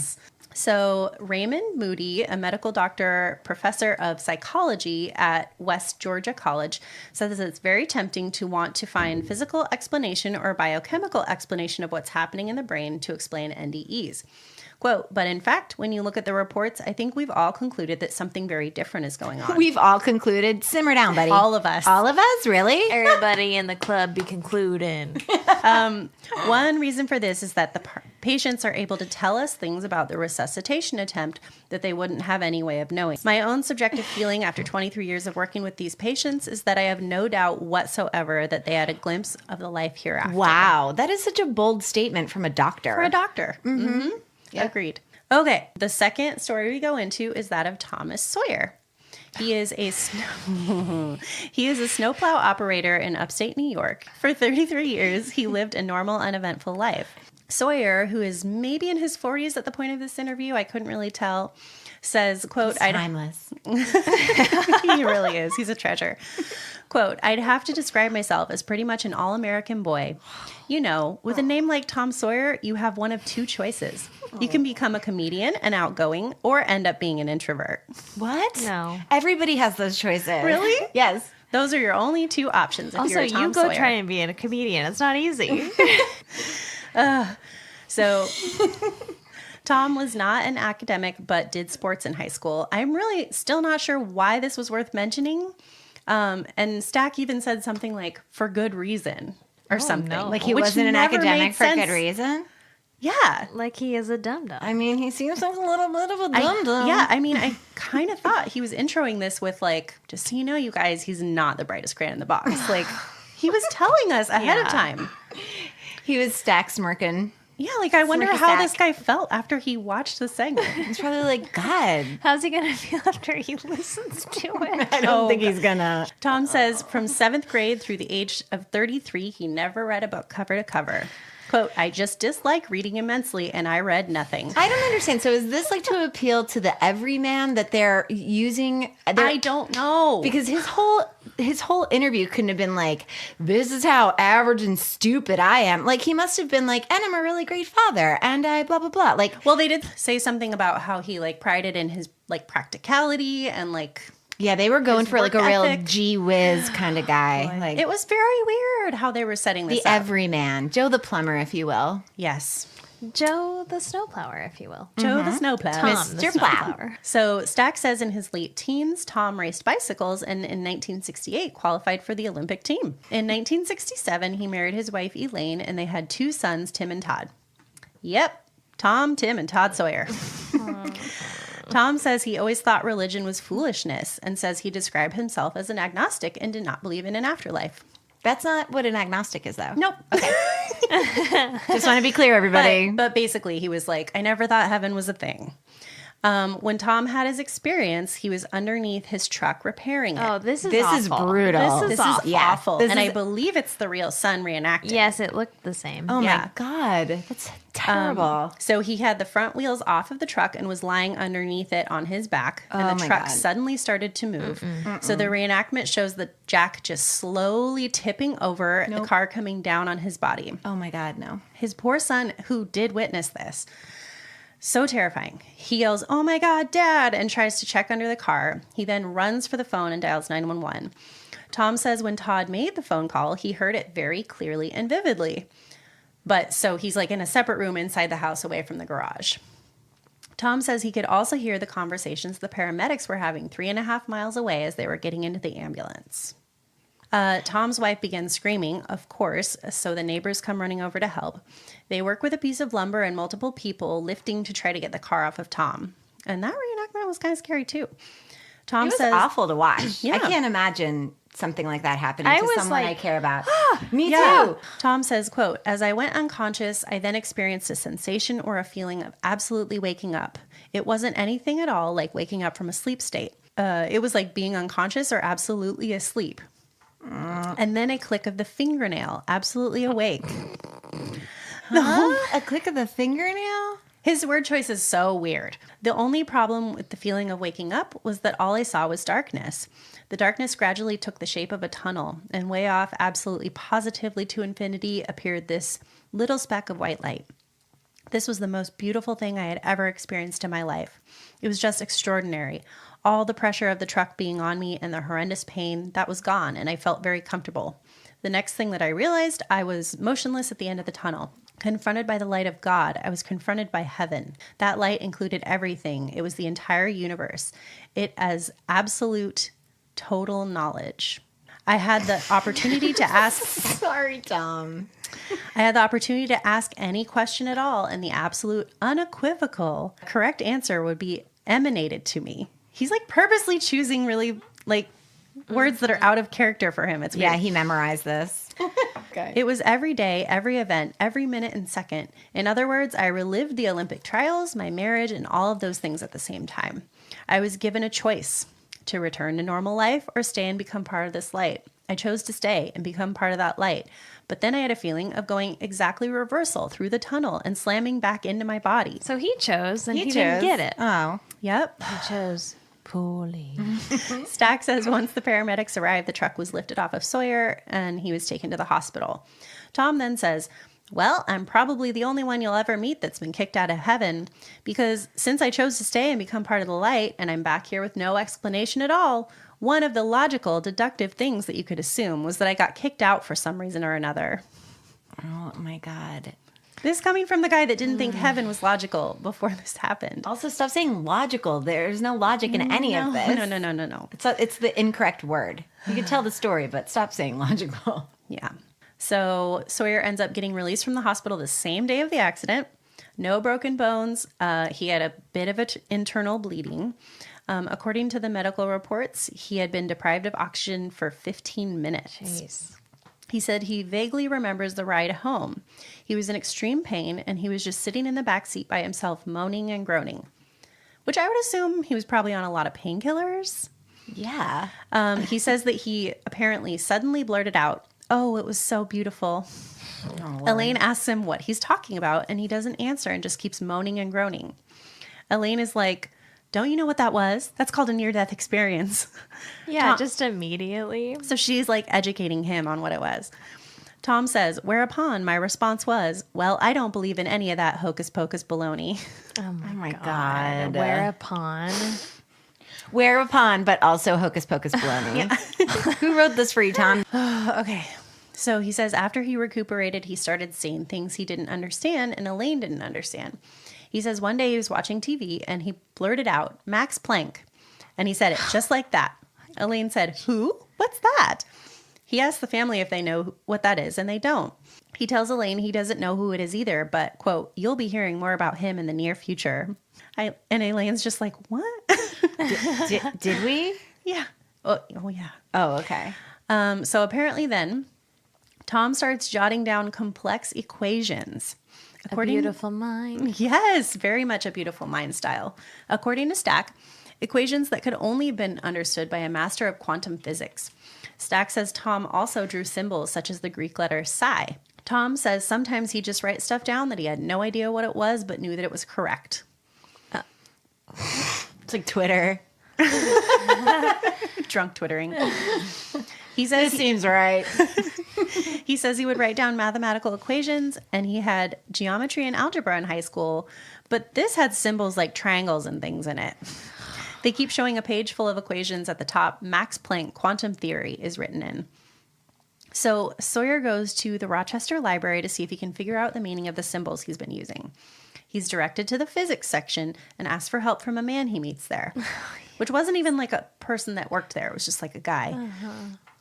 So Raymond Moody, a medical doctor, professor of psychology at West Georgia College, says it's very tempting to want to find physical explanation or biochemical explanation of what's happening in the brain to explain NDEs. Quote, but in fact, when you look at the reports, I think we've all concluded that something very different is going on. We've all concluded. Simmer down, buddy. All of us. All of us? Really? Everybody in the club be concluding. One reason for this is that the patients are able to tell us things about the resuscitation attempt that they wouldn't have any way of knowing. My own subjective feeling after 23 years of working with these patients is that I have no doubt whatsoever that they had a glimpse of the life hereafter. Wow. That is such a bold statement from a doctor. For a doctor. Mm-hmm. Yep. Agreed. Okay. The second story we go into is that of Thomas Sawyer. He is a snowplow operator in upstate New York. For 33 years, he lived a normal, uneventful life. Sawyer, who is maybe in his 40s at the point of this interview, I couldn't really tell, says, quote, He's timeless. He really is. He's a treasure. Quote, I'd have to describe myself as pretty much an all-American boy. You know, with a name like Tom Sawyer, you have one of two choices. You can become a comedian and outgoing or end up being an introvert. What? No. Everybody has those choices. Really? Yes. Those are your only two options if Also, you're a Tom you go Sawyer. try and be a comedian. It's not easy. So Tom was not an academic, but did sports in high school. I'm really still not sure why this was worth mentioning. And Stack even said something like, for good reason or something. no. Like he which wasn't an never academic made for sense. good reason? Yeah. Like he is a dum-dum. I mean, he seems like a little bit of a dum-dum. I mean, I kind of thought he was introing this with like, just so you know, you guys, he's not the brightest crayon in the box. Like, he was telling us ahead of time. He was Stack smirking. Yeah, like I wonder Smirky how Stack. this guy felt after he watched the segment. He's probably like, God. How's he going to feel after he listens to it? I don't think he's gonna. Tom says from 7th grade through the age of 33, he never read a book cover to cover. Quote, I just dislike reading immensely, and I read nothing. I don't understand. So is this like to appeal to the everyman that they're using? I don't know. Because his whole interview couldn't have been like, this is how average and stupid I am. Like, he must have been like, and I'm a really great father, and I blah, blah, blah. Like, well, they did say something about how he like prided in his like practicality and like... yeah, they were going his for like a work real ethic. gee whiz kind of guy. Like, It was very weird how they were setting this the up. everyman, Joe the plumber, if you will. Yes. Joe the snowplower, if you will. Joe the snowplow. Tom the Mr. Plow. snowplower. So Stack says in his late teens, Tom raced bicycles and in 1968 qualified for the Olympic team. In 1967, he married his wife Elaine and they had 2 sons, Tim and Todd. Yep, Tom, Tim, and Todd Sawyer. Tom says he always thought religion was foolishness and says he described himself as an agnostic and did not believe in an afterlife. That's not what an agnostic is, though. Nope. Okay. Just want to be clear, everybody. But basically, he was like, I never thought heaven was a thing. When Tom had his experience, he was underneath his truck repairing it. Oh, this is This brutal. This is This awful. is awful. This And is- I believe it's the real son reenacting. Yes, it looked the same. Oh Yeah. my God. That's terrible. So he had the front wheels off of the truck and was lying underneath it on his back. Oh And the my truck God. suddenly started to move. So the reenactment shows the jack just slowly tipping over, the car coming down on his body. Oh my God, no. His poor son, who did witness this, so terrifying. He yells, "Oh my God, Dad," and tries to check under the car. He then runs for the phone and dials 911. Tom says when Todd made the phone call, he heard it very clearly and vividly. But so he's like in a separate room inside the house away from the garage. Tom says he could also hear the conversations the paramedics were having 3.5 miles away as they were getting into the ambulance. Tom's wife begins screaming, of course, so the neighbors come running over to help. They work with a piece of lumber and multiple people lifting to try to get the car off of Tom. And that reenactment was kind of scary too. Tom It was says, awful to watch. Yeah. I can't imagine something like that happening I to was someone like, I care about. Me Yeah. too. Tom says, quote, "As I went unconscious, I then experienced a sensation or a feeling of absolutely waking up. It wasn't anything at all like waking up from a sleep state. It was like being unconscious or absolutely asleep. And then a click of the fingernail, absolutely awake." A click of the fingernail? His word choice is so weird. The only problem with the feeling of waking up was that all I saw was darkness. The darkness gradually took the shape of a tunnel, and way off, absolutely positively to infinity, appeared this little speck of white light. This was the most beautiful thing I had ever experienced in my life. It was just extraordinary. All the pressure of the truck being on me and the horrendous pain, that was gone, and I felt very comfortable. The next thing that I realized, I was motionless at the end of the tunnel. Confronted by the light of God, I was confronted by heaven. That light included everything. It was the entire universe. It as absolute, total knowledge. I had the opportunity to ask... Sorry, Tom. I had the opportunity to ask any question at all, and the absolute, unequivocal, correct answer would be emanated to me. He's like purposely choosing really like words that are out of character for him. It's weird. Yeah, he memorized this. Okay. It was every day, every event, every minute and second. In other words, I relived the Olympic trials, my marriage, and all of those things at the same time. I was given a choice to return to normal life or stay and become part of this light. I chose to stay and become part of that light. But then I had a feeling of going exactly reversal through the tunnel and slamming back into my body. So he chose, and he chose. didn't get it. Oh. Yep. He chose poorly. Stack says once the paramedics arrived, the truck was lifted off of Sawyer and he was taken to the hospital. Tom then says, "Well, I'm probably the only one you'll ever meet that's been kicked out of heaven, because since I chose to stay and become part of the light and I'm back here with no explanation at all, one of the logical, deductive things that you could assume was that I got kicked out for some reason or another." Oh, my God. This coming from the guy that didn't think heaven was logical before this happened. Also, stop saying logical. There's no logic in any of this. No. It's the incorrect word. You can tell the story, but stop saying logical. Yeah. So Sawyer ends up getting released from the hospital the same day of the accident. No broken bones. He had a bit of internal bleeding. According to the medical reports, he had been deprived of oxygen for 15 minutes. Jeez. He said he vaguely remembers the ride home. He was in extreme pain, and he was just sitting in the back seat by himself, moaning and groaning, which I would assume he was probably on a lot of painkillers. Yeah. He says that he apparently suddenly blurted out, "Oh, it was so beautiful." Elaine asks him what he's talking about, and he doesn't answer and just keeps moaning and groaning. Elaine is like, "Don't you know what that was? That's called a near-death experience." Yeah, Tom- just immediately. So she's like educating him on what it was. Tom says, whereupon my response was, "Well, I don't believe in any of that hocus pocus baloney." Oh my God. Whereupon. But also hocus pocus baloney. Who wrote this for you, Tom? Okay. So he says after he recuperated, he started saying things he didn't understand and Elaine didn't understand. He says one day he was watching TV and he blurted out, "Max Planck." And he said it just like that. Elaine said, "Who? What's that?" He asked the family if they know what that is, and they don't. He tells Elaine he doesn't know who it is either, but, quote, "You'll be hearing more about him in the near future." And Elaine's just like, "What?" Did we? Yeah. Oh, yeah. Oh, okay. So apparently then, Tom starts jotting down complex equations. A beautiful mind. Yes, very much a beautiful mind style. According to Stack, equations that could only have been understood by a master of quantum physics. Stack says Tom also drew symbols such as the Greek letter psi. Tom says sometimes he just writes stuff down that he had no idea what it was, but knew that it was correct. It's like Twitter. Drunk twittering. He says This seems right. He says he would write down mathematical equations, and he had geometry and algebra in high school, but this had symbols like triangles and things in it. They keep showing a page full of equations at the top. Max Planck quantum theory is written in. So Sawyer goes to the Rochester Library to see if he can figure out the meaning of the symbols he's been using. He's directed to the physics section and asks for help from a man he meets there, which wasn't even like a person that worked there. It was just like a guy.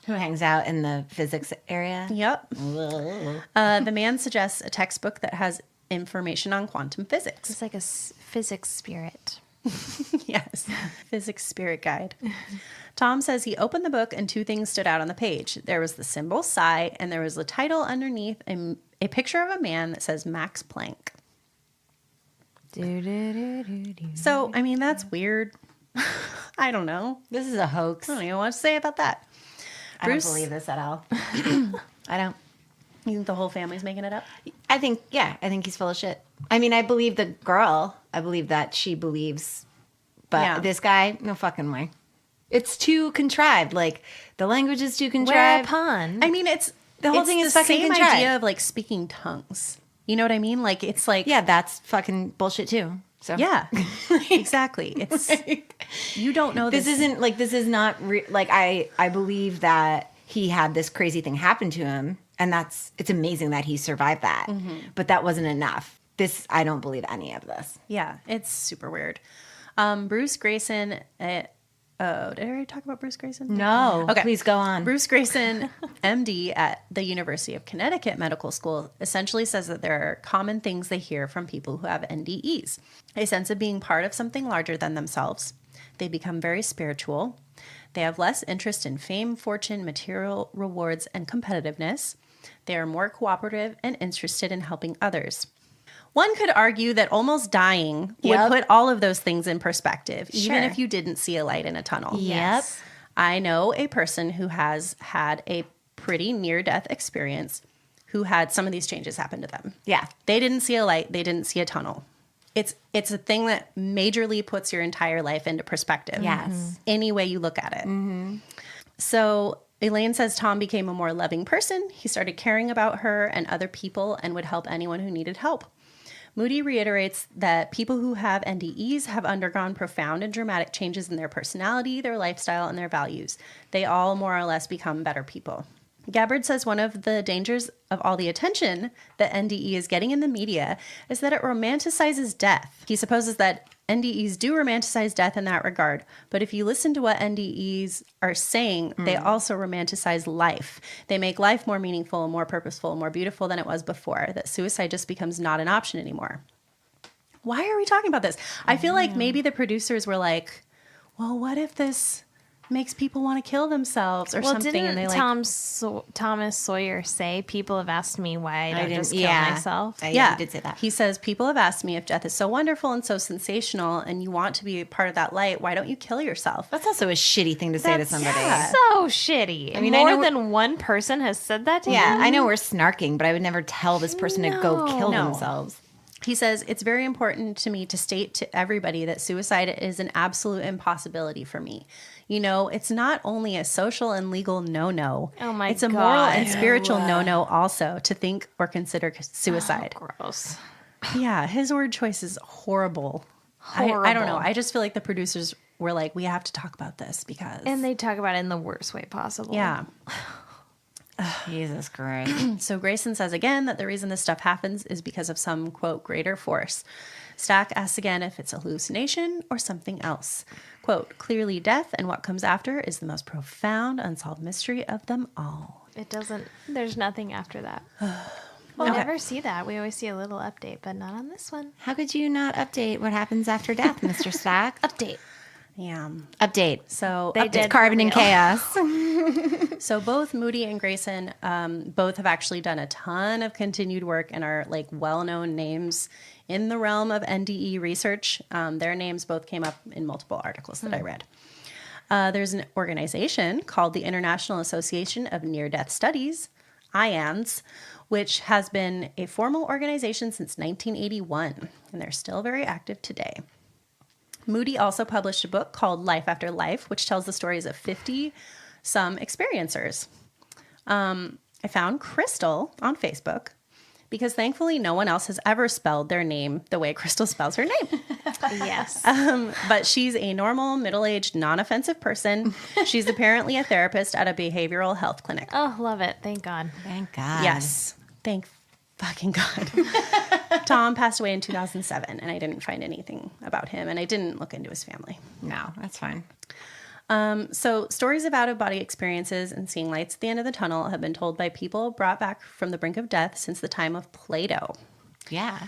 Who hangs out in the physics area? Yep. The man suggests a textbook that has information on quantum physics. It's like a physics spirit. Yes. Physics spirit guide. Tom says he opened the book and 2 things stood out on the page. There was the symbol psi, and there was the title underneath, a picture of a man that says Max Planck. So, I mean, that's weird. I don't know. This is a hoax. I don't even know what to say about that. I don't believe this at all. I don't. You think the whole family's making it up? I think he's full of shit. I mean, I believe the girl. I believe that she believes. But this guy, no fucking way. It's too contrived. Like, the language is too contrived. Whereupon? I mean, it's The whole thing is the fucking same contrived. idea of like speaking tongues. You know what I mean? Like, it's like Yeah, that's fucking bullshit too. So yeah, exactly. It's you don't know this isn't like this is not like I believe that he had this crazy thing happen to him, and it's amazing that he survived that. But that wasn't enough. I don't believe any of this. Yeah, it's super weird. Bruce Grayson. Did I already talk about Bruce Grayson? No. Okay. Please go on. Bruce Grayson, MD at the University of Connecticut Medical School, essentially says that there are common things they hear from people who have NDEs. A sense of being part of something larger than themselves. They become very spiritual. They have less interest in fame, fortune, material rewards, and competitiveness. They are more cooperative and interested in helping others. One could argue that almost dying would put all of those things in perspective, even if you didn't see a light in a tunnel. Yes. I know a person who has had a pretty near-death experience who had some of these changes happen to them. Yeah. They didn't see a light. They didn't see a tunnel. It's a thing that majorly puts your entire life into perspective. Yes. Any way you look at it. So Elaine says Tom became a more loving person. He started caring about her and other people and would help anyone who needed help. Moody reiterates that people who have NDEs have undergone profound and dramatic changes in their personality, their lifestyle, and their values. They all more or less become better people. Gabbard says one of the dangers of all the attention that NDE is getting in the media is that it romanticizes death. He supposes that NDEs do romanticize death in that regard, but if you listen to what NDEs are saying, they also romanticize life. They make life more meaningful, more purposeful, more beautiful than it was before, that suicide just becomes not an option anymore. Why are we talking about this? I feel like maybe the producers were like, well, what if this makes people want to kill themselves or something? Didn't and they Thomas Sawyer say, people have asked me why I don't just kill myself? Yeah, he did say that. He says, people have asked me if death is so wonderful and so sensational and you want to be a part of that light, why don't you kill yourself? That's also a shitty thing to say to somebody. So shitty. I mean, more than one person has said that to you. Yeah, I know we're snarking, but I would never tell this person to go kill themselves. He says, it's very important to me to state to everybody that suicide is an absolute impossibility for me. You know, it's not only a social and legal no-no. Oh my God. It's a moral and spiritual no-no also to think or consider suicide. Oh, gross. Yeah, his word choice is horrible. I don't know. I just feel like the producers were like, we have to talk about this because... And they talk about it in the worst way possible. Yeah. Jesus Christ. So Grayson says again that the reason this stuff happens is because of some, quote, greater force. Stack asks again if it's a hallucination or something else. Quote, clearly death and what comes after is the most profound unsolved mystery of them all. There's nothing after that. We'll never see that. We always see a little update, but not on this one. How could you not update what happens after death, Mr. Stack? Update. Yeah. Update. So They did Carbon for and real. chaos. So both Moody and Grayson both have actually done a ton of continued work and are like well-known names in the realm of NDE research. Their names both came up in multiple articles that I read. There's an organization called the International Association of Near-Death Studies, IANDS, which has been a formal organization since 1981, and they're still very active today. Moody also published a book called Life After Life, which tells the stories of 50-some experiencers. I found Crystal on Facebook because thankfully no one else has ever spelled their name the way Crystal spells her name. Yes. But she's a normal, middle-aged, non-offensive person. She's apparently a therapist at a behavioral health clinic. Oh, love it. Thank God. Thank God. Yes. Thank fucking God. Tom passed away in 2007, and I didn't find anything about him, and I didn't look into his family. No, that's fine. So stories of out-of-body experiences and seeing lights at the end of the tunnel have been told by people brought back from the brink of death since the time of Plato. Yeah.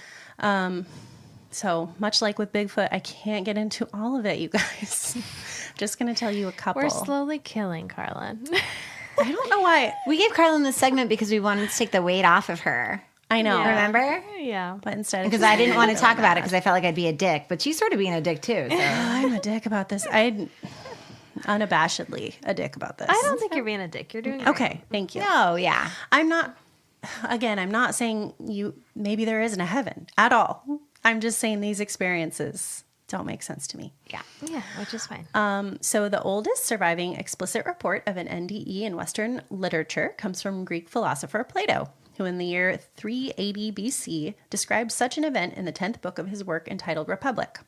So much like with Bigfoot, I can't get into all of it, you guys. I'm just going to tell you a couple. We're slowly killing Karlin. I don't know why. We gave Karlin this segment because we wanted to take the weight off of her. I know. Yeah. Remember? Yeah. But instead, Because I didn't want to talk about it because I felt like I'd be a dick. But she's sort of being a dick too. So. I'm a dick about this. I'm unabashedly a dick about this. I don't think you're being a dick. You're doing great. Okay, thank you. No, yeah. I'm not, again, I'm not saying maybe there isn't a heaven at all. I'm just saying these experiences don't make sense to me. Yeah. Yeah, which is fine. So the oldest surviving explicit report of an NDE in Western literature comes from Greek philosopher Plato, who in the year 380 BC describes such an event in the 10th book of his work entitled Republic.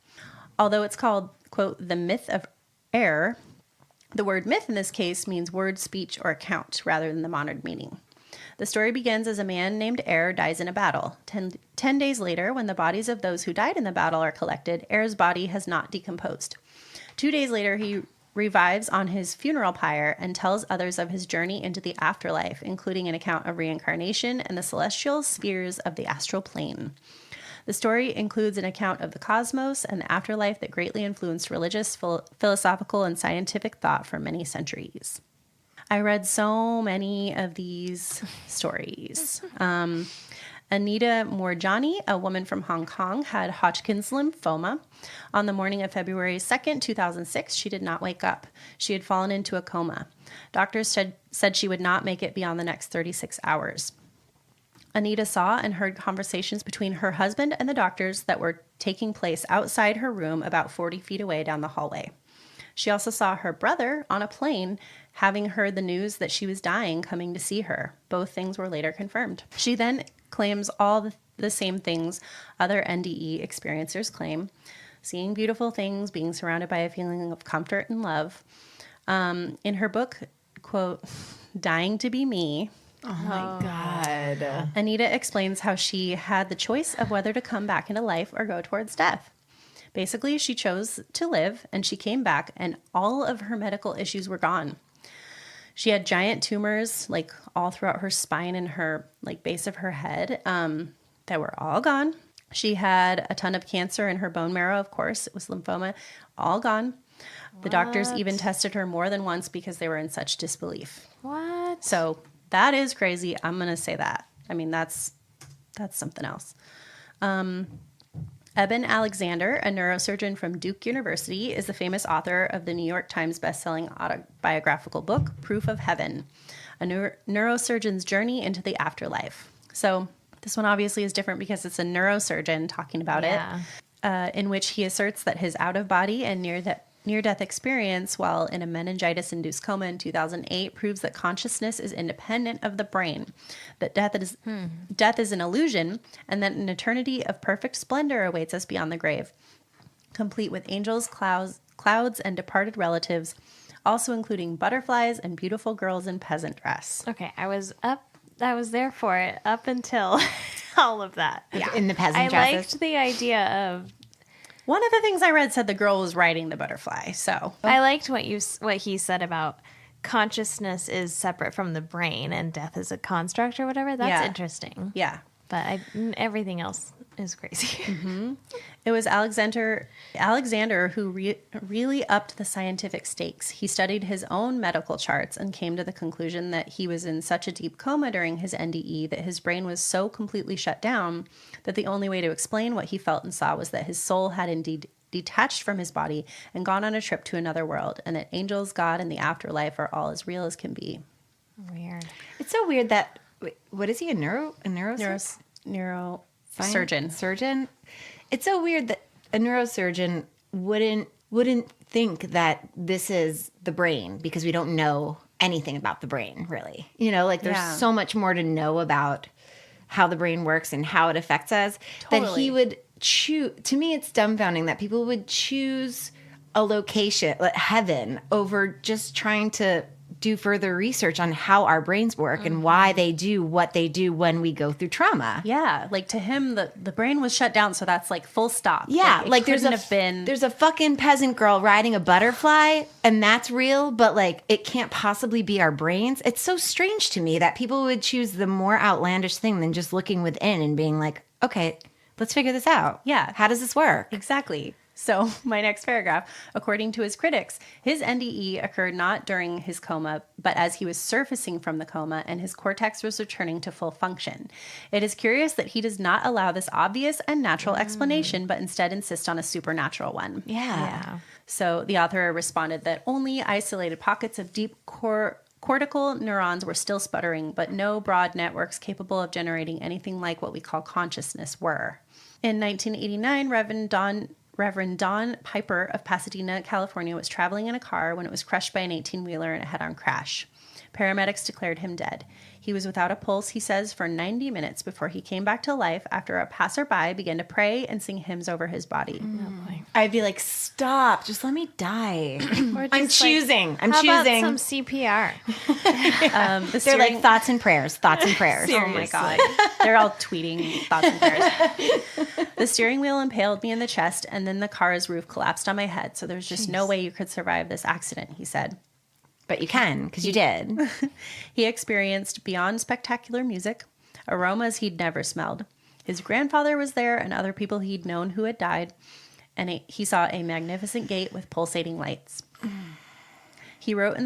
Although it's called, quote, the myth of air, the word myth in this case means word, speech, or account rather than the modern meaning. The story begins as a man named Air dies in a battle. 10 days later, when the bodies of those who died in the battle are collected, Air's body has not decomposed. 2 days later, he revives on his funeral pyre and tells others of his journey into the afterlife, including an account of reincarnation and the celestial spheres of the astral plane. The story includes an account of the cosmos and the afterlife that greatly influenced religious, philosophical, and scientific thought for many centuries. I read so many of these stories. Anita Morjani, a woman from Hong Kong, had Hodgkin's lymphoma. On the morning of February 2nd, 2006, she did not wake up. She had fallen into a coma. Doctors said she would not make it beyond the next 36 hours. Anita saw and heard conversations between her husband and the doctors that were taking place outside her room about 40 feet away down the hallway. She also saw her brother on a plane, having heard the news that she was dying, coming to see her. Both things were later confirmed. She then claims all the same things other NDE experiencers claim: seeing beautiful things, being surrounded by a feeling of comfort and love. In her book, quote, Dying to Be Me, Oh my God. Anita explains how she had the choice of whether to come back into life or go towards death. Basically, she chose to live, and she came back, and all of her medical issues were gone. She had giant tumors, like, all throughout her spine and her, like, base of her head, that were all gone. She had a ton of cancer in her bone marrow, of course. It was lymphoma, all gone. The doctors even tested her more than once because they were in such disbelief. What? So that is crazy. I'm going to say that. I mean, that's something else. Eben Alexander, a neurosurgeon from Duke University, is the famous author of the New York Times bestselling autobiographical book, Proof of Heaven, a neurosurgeon's journey into the afterlife. So this one obviously is different because it's a neurosurgeon talking about it, in which he asserts that his out-of-body and near-death experience while in a meningitis-induced coma in 2008 proves that consciousness is independent of the brain, that death is an illusion, and that an eternity of perfect splendor awaits us beyond the grave, complete with angels, clouds, and departed relatives, also including butterflies and beautiful girls in peasant dress. Okay, I was there for it up until all of that. Yeah. In the peasant I dresses. liked the idea of. One of the things I read said the girl was riding the butterfly, so. I liked what he said about consciousness is separate from the brain and death is a construct or whatever. That's interesting. Yeah. But everything else is crazy. It was Alexander who really upped the scientific stakes. He studied his own medical charts and came to the conclusion that he was in such a deep coma during his NDE that his brain was so completely shut down that the only way to explain what he felt and saw was that his soul had indeed detached from his body and gone on a trip to another world, and that angels, God, and the afterlife are all as real as can be. Weird. It's so weird that, what is he, a neurosurgeon? Surgeon? It's so weird that a neurosurgeon wouldn't think that this is the brain because we don't know anything about the brain, really. You know, like there's so much more to know about how the brain works and how it affects us that he would choose. To me, it's dumbfounding that people would choose a location, like heaven, over just trying to do further research on how our brains work and why they do what they do when we go through trauma. Yeah, like to him, the brain was shut down, so that's like full stop. Yeah, it like there's a fucking peasant girl riding a butterfly, and that's real, but like it can't possibly be our brains. It's so strange to me that people would choose the more outlandish thing than just looking within and being like, okay, let's figure this out. Yeah. How does this work? Exactly. So my next paragraph, according to his critics, his NDE occurred not during his coma, but as he was surfacing from the coma and his cortex was returning to full function. It is curious that he does not allow this obvious and natural explanation, but instead insists on a supernatural one. Yeah. So the author responded that only isolated pockets of deep cortical neurons were still sputtering, but no broad networks capable of generating anything like what we call consciousness were. In 1989, Reverend Don Piper of Pasadena, California, was traveling in a car when it was crushed by an 18-wheeler in a head-on crash. Paramedics declared him dead. He was without a pulse, he says, for 90 minutes before he came back to life after a passerby began to pray and sing hymns over his body. I'd be like, stop, just let me die. Or I'm just, choosing. I'm how choosing. about some CPR? They're like thoughts and prayers. Thoughts and prayers. Oh my God. They're all tweeting thoughts and prayers. The steering wheel impaled me in the chest, and then the car's roof collapsed on my head. So there's just no way you could survive this accident, he said. But you can, because you did. He experienced beyond spectacular music, aromas he'd never smelled. His grandfather was there and other people he'd known who had died, and he saw a magnificent gate with pulsating lights. He wrote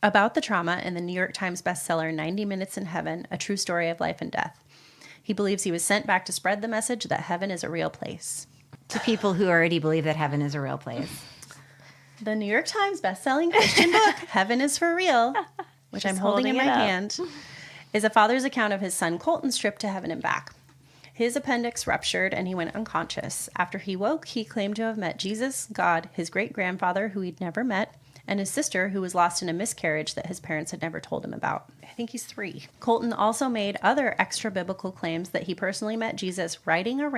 about the trauma in the New York Times bestseller 90 Minutes in Heaven, A True Story of Life and Death. He believes he was sent back to spread the message that heaven is a real place. To people who already believe that heaven is a real place. The New York Times bestselling Christian book, Heaven is for Real, which I'm holding in my hand, is a father's account of his son Colton's trip to heaven and back. His appendix ruptured and he went unconscious. After he woke, he claimed to have met Jesus, God, his great-grandfather, who he'd never met, and his sister, who was lost in a miscarriage that his parents had never told him about. I think he's 3. Colton also made other extra-biblical claims that he personally met Jesus riding a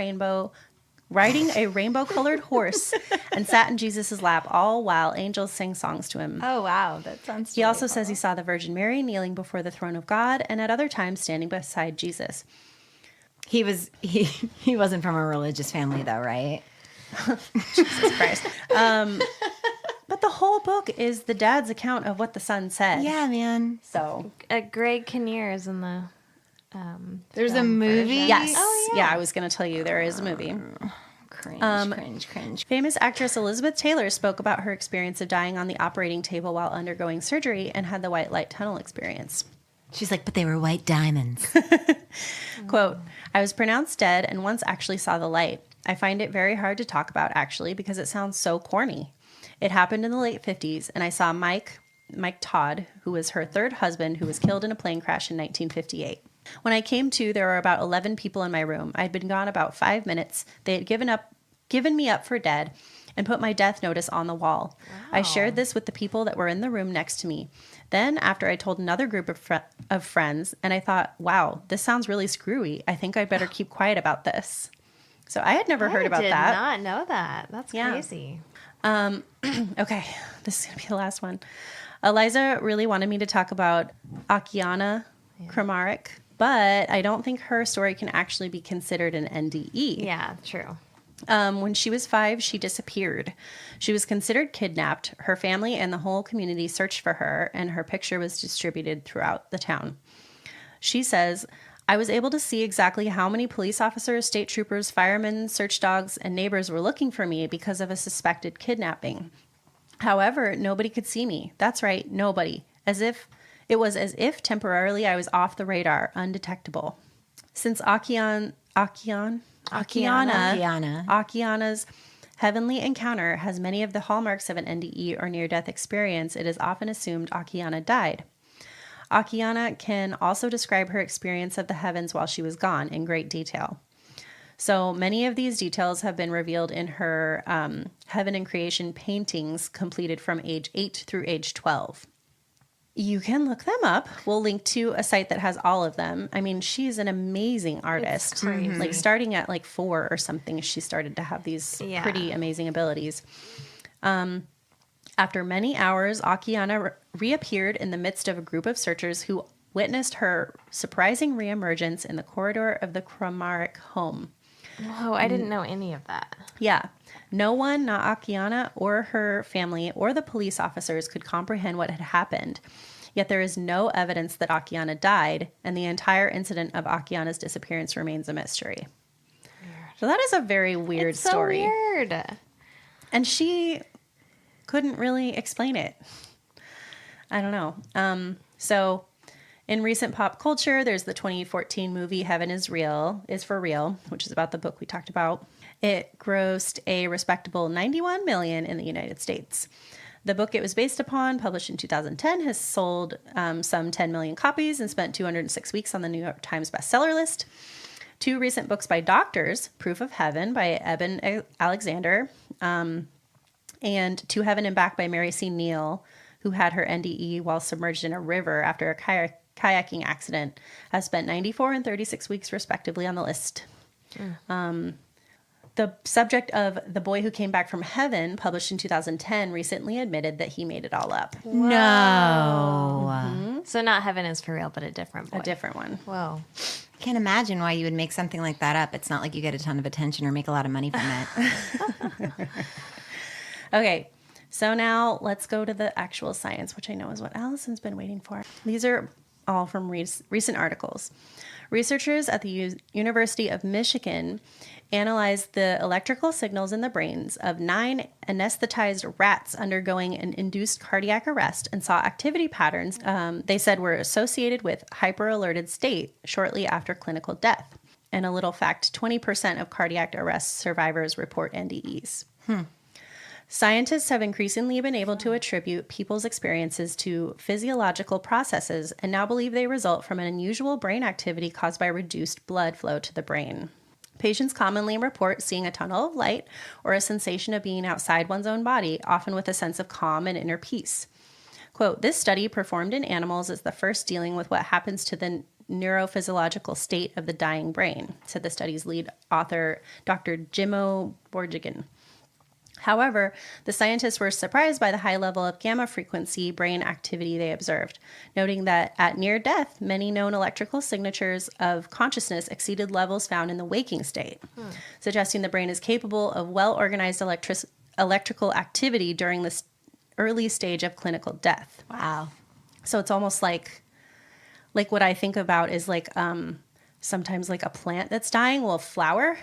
rainbow-colored horse and sat in Jesus' lap, all while angels sang songs to him. Oh, wow. That sounds He also says he saw the Virgin Mary kneeling before the throne of God and at other times standing beside Jesus. He wasn't from a religious family, though, right? Jesus Christ. But the whole book is the dad's account of what the son said. Yeah, man. So, Greg Kinnear is in the. There's a film movie? version. yes. Oh, Yeah, I was going to tell you there is a movie. Cringe. Famous actress Elizabeth Taylor spoke about her experience of dying on the operating table while undergoing surgery and had the white light tunnel experience. She's like, but they were white diamonds. Quote, I was pronounced dead and once actually saw the light. I find it very hard to talk about, actually, because it sounds so corny. It happened in the late 50s, and I saw Mike Todd, who was her third husband, who was killed in a plane crash in 1958. When I came to, there were about 11 people in my room. I'd been gone about 5 minutes. They had given me up for dead and put my death notice on the wall. Wow. I shared this with the people that were in the room next to me. Then, after I told another group of friends, and I thought, wow, this sounds really screwy. I think I'd better keep quiet about this. So I had never heard about that. I did not know that. That's crazy. Okay, this is going to be the last one. Eliza really wanted me to talk about Akiana Kramaric, but I don't think her story can actually be considered an NDE. Yeah, true. When she was 5, she disappeared. She was considered kidnapped. Her family and the whole community searched for her, and her picture was distributed throughout the town. She says, I was able to see exactly how many police officers, state troopers, firemen, search dogs, and neighbors were looking for me because of a suspected kidnapping. However, nobody could see me. That's right, nobody. It was as if temporarily I was off the radar, undetectable. Since Akiana's heavenly encounter has many of the hallmarks of an NDE or near-death experience, it is often assumed Akiana died. Akiana can also describe her experience of the heavens while she was gone in great detail. So many of these details have been revealed in her Heaven and Creation paintings completed from age 8 through age 12. You can look them up. We'll link to a site that has all of them. I mean, she's an amazing artist. It's crazy. Like starting at like 4 or something, she started to have these pretty amazing abilities. After many hours, Akiana reappeared in the midst of a group of searchers who witnessed her surprising reemergence in the corridor of the Kramaric home. Whoa, I didn't know any of that. Yeah. No one, not Akiana or her family or the police officers, could comprehend what had happened. Yet there is no evidence that Akiana died, and the entire incident of Akiana's disappearance remains a mystery. So that is a very weird It's so story. weird. And she couldn't really explain it. I don't know. So in recent pop culture, there's the 2014 movie Heaven is for Real, which is about the book we talked about. It grossed a respectable $91 million in the United States. The book it was based upon, published in 2010, has sold some 10 million copies and spent 206 weeks on the New York Times bestseller list. Two recent books by doctors, Proof of Heaven by Eben Alexander, and To Heaven and Back by Mary C. Neal, who had her NDE while submerged in a river after a kayaking accident, has spent 94 and 36 weeks respectively on the list. The subject of The Boy Who Came Back from Heaven, published in 2010, recently admitted that he made it all up. No. So not Heaven is for Real, but a different boy. A different one. Whoa. I can't imagine why you would make something like that up. It's not like you get a ton of attention or make a lot of money from it. Okay, so now let's go to the actual science, which I know is what Alison's been waiting for. These are all from recent articles. Researchers at the University of Michigan analyzed the electrical signals in the brains of 9 anesthetized rats undergoing an induced cardiac arrest and saw activity patterns they said were associated with hyper-alerted state shortly after clinical death. And a little fact, 20% of cardiac arrest survivors report NDEs. Scientists have increasingly been able to attribute people's experiences to physiological processes and now believe they result from an unusual brain activity caused by reduced blood flow to the brain. Patients commonly report seeing a tunnel of light or a sensation of being outside one's own body, often with a sense of calm and inner peace. Quote, this study performed in animals is the first dealing with what happens to the neurophysiological state of the dying brain, said the study's lead author, Dr. Jimmo Borgigan. However, the scientists were surprised by the high level of gamma frequency brain activity they observed, noting that at near death, many known electrical signatures of consciousness exceeded levels found in the waking state, suggesting the brain is capable of well-organized electrical activity during this early stage of clinical death. Wow. So it's almost like what I think about is like sometimes like a plant that's dying will flower.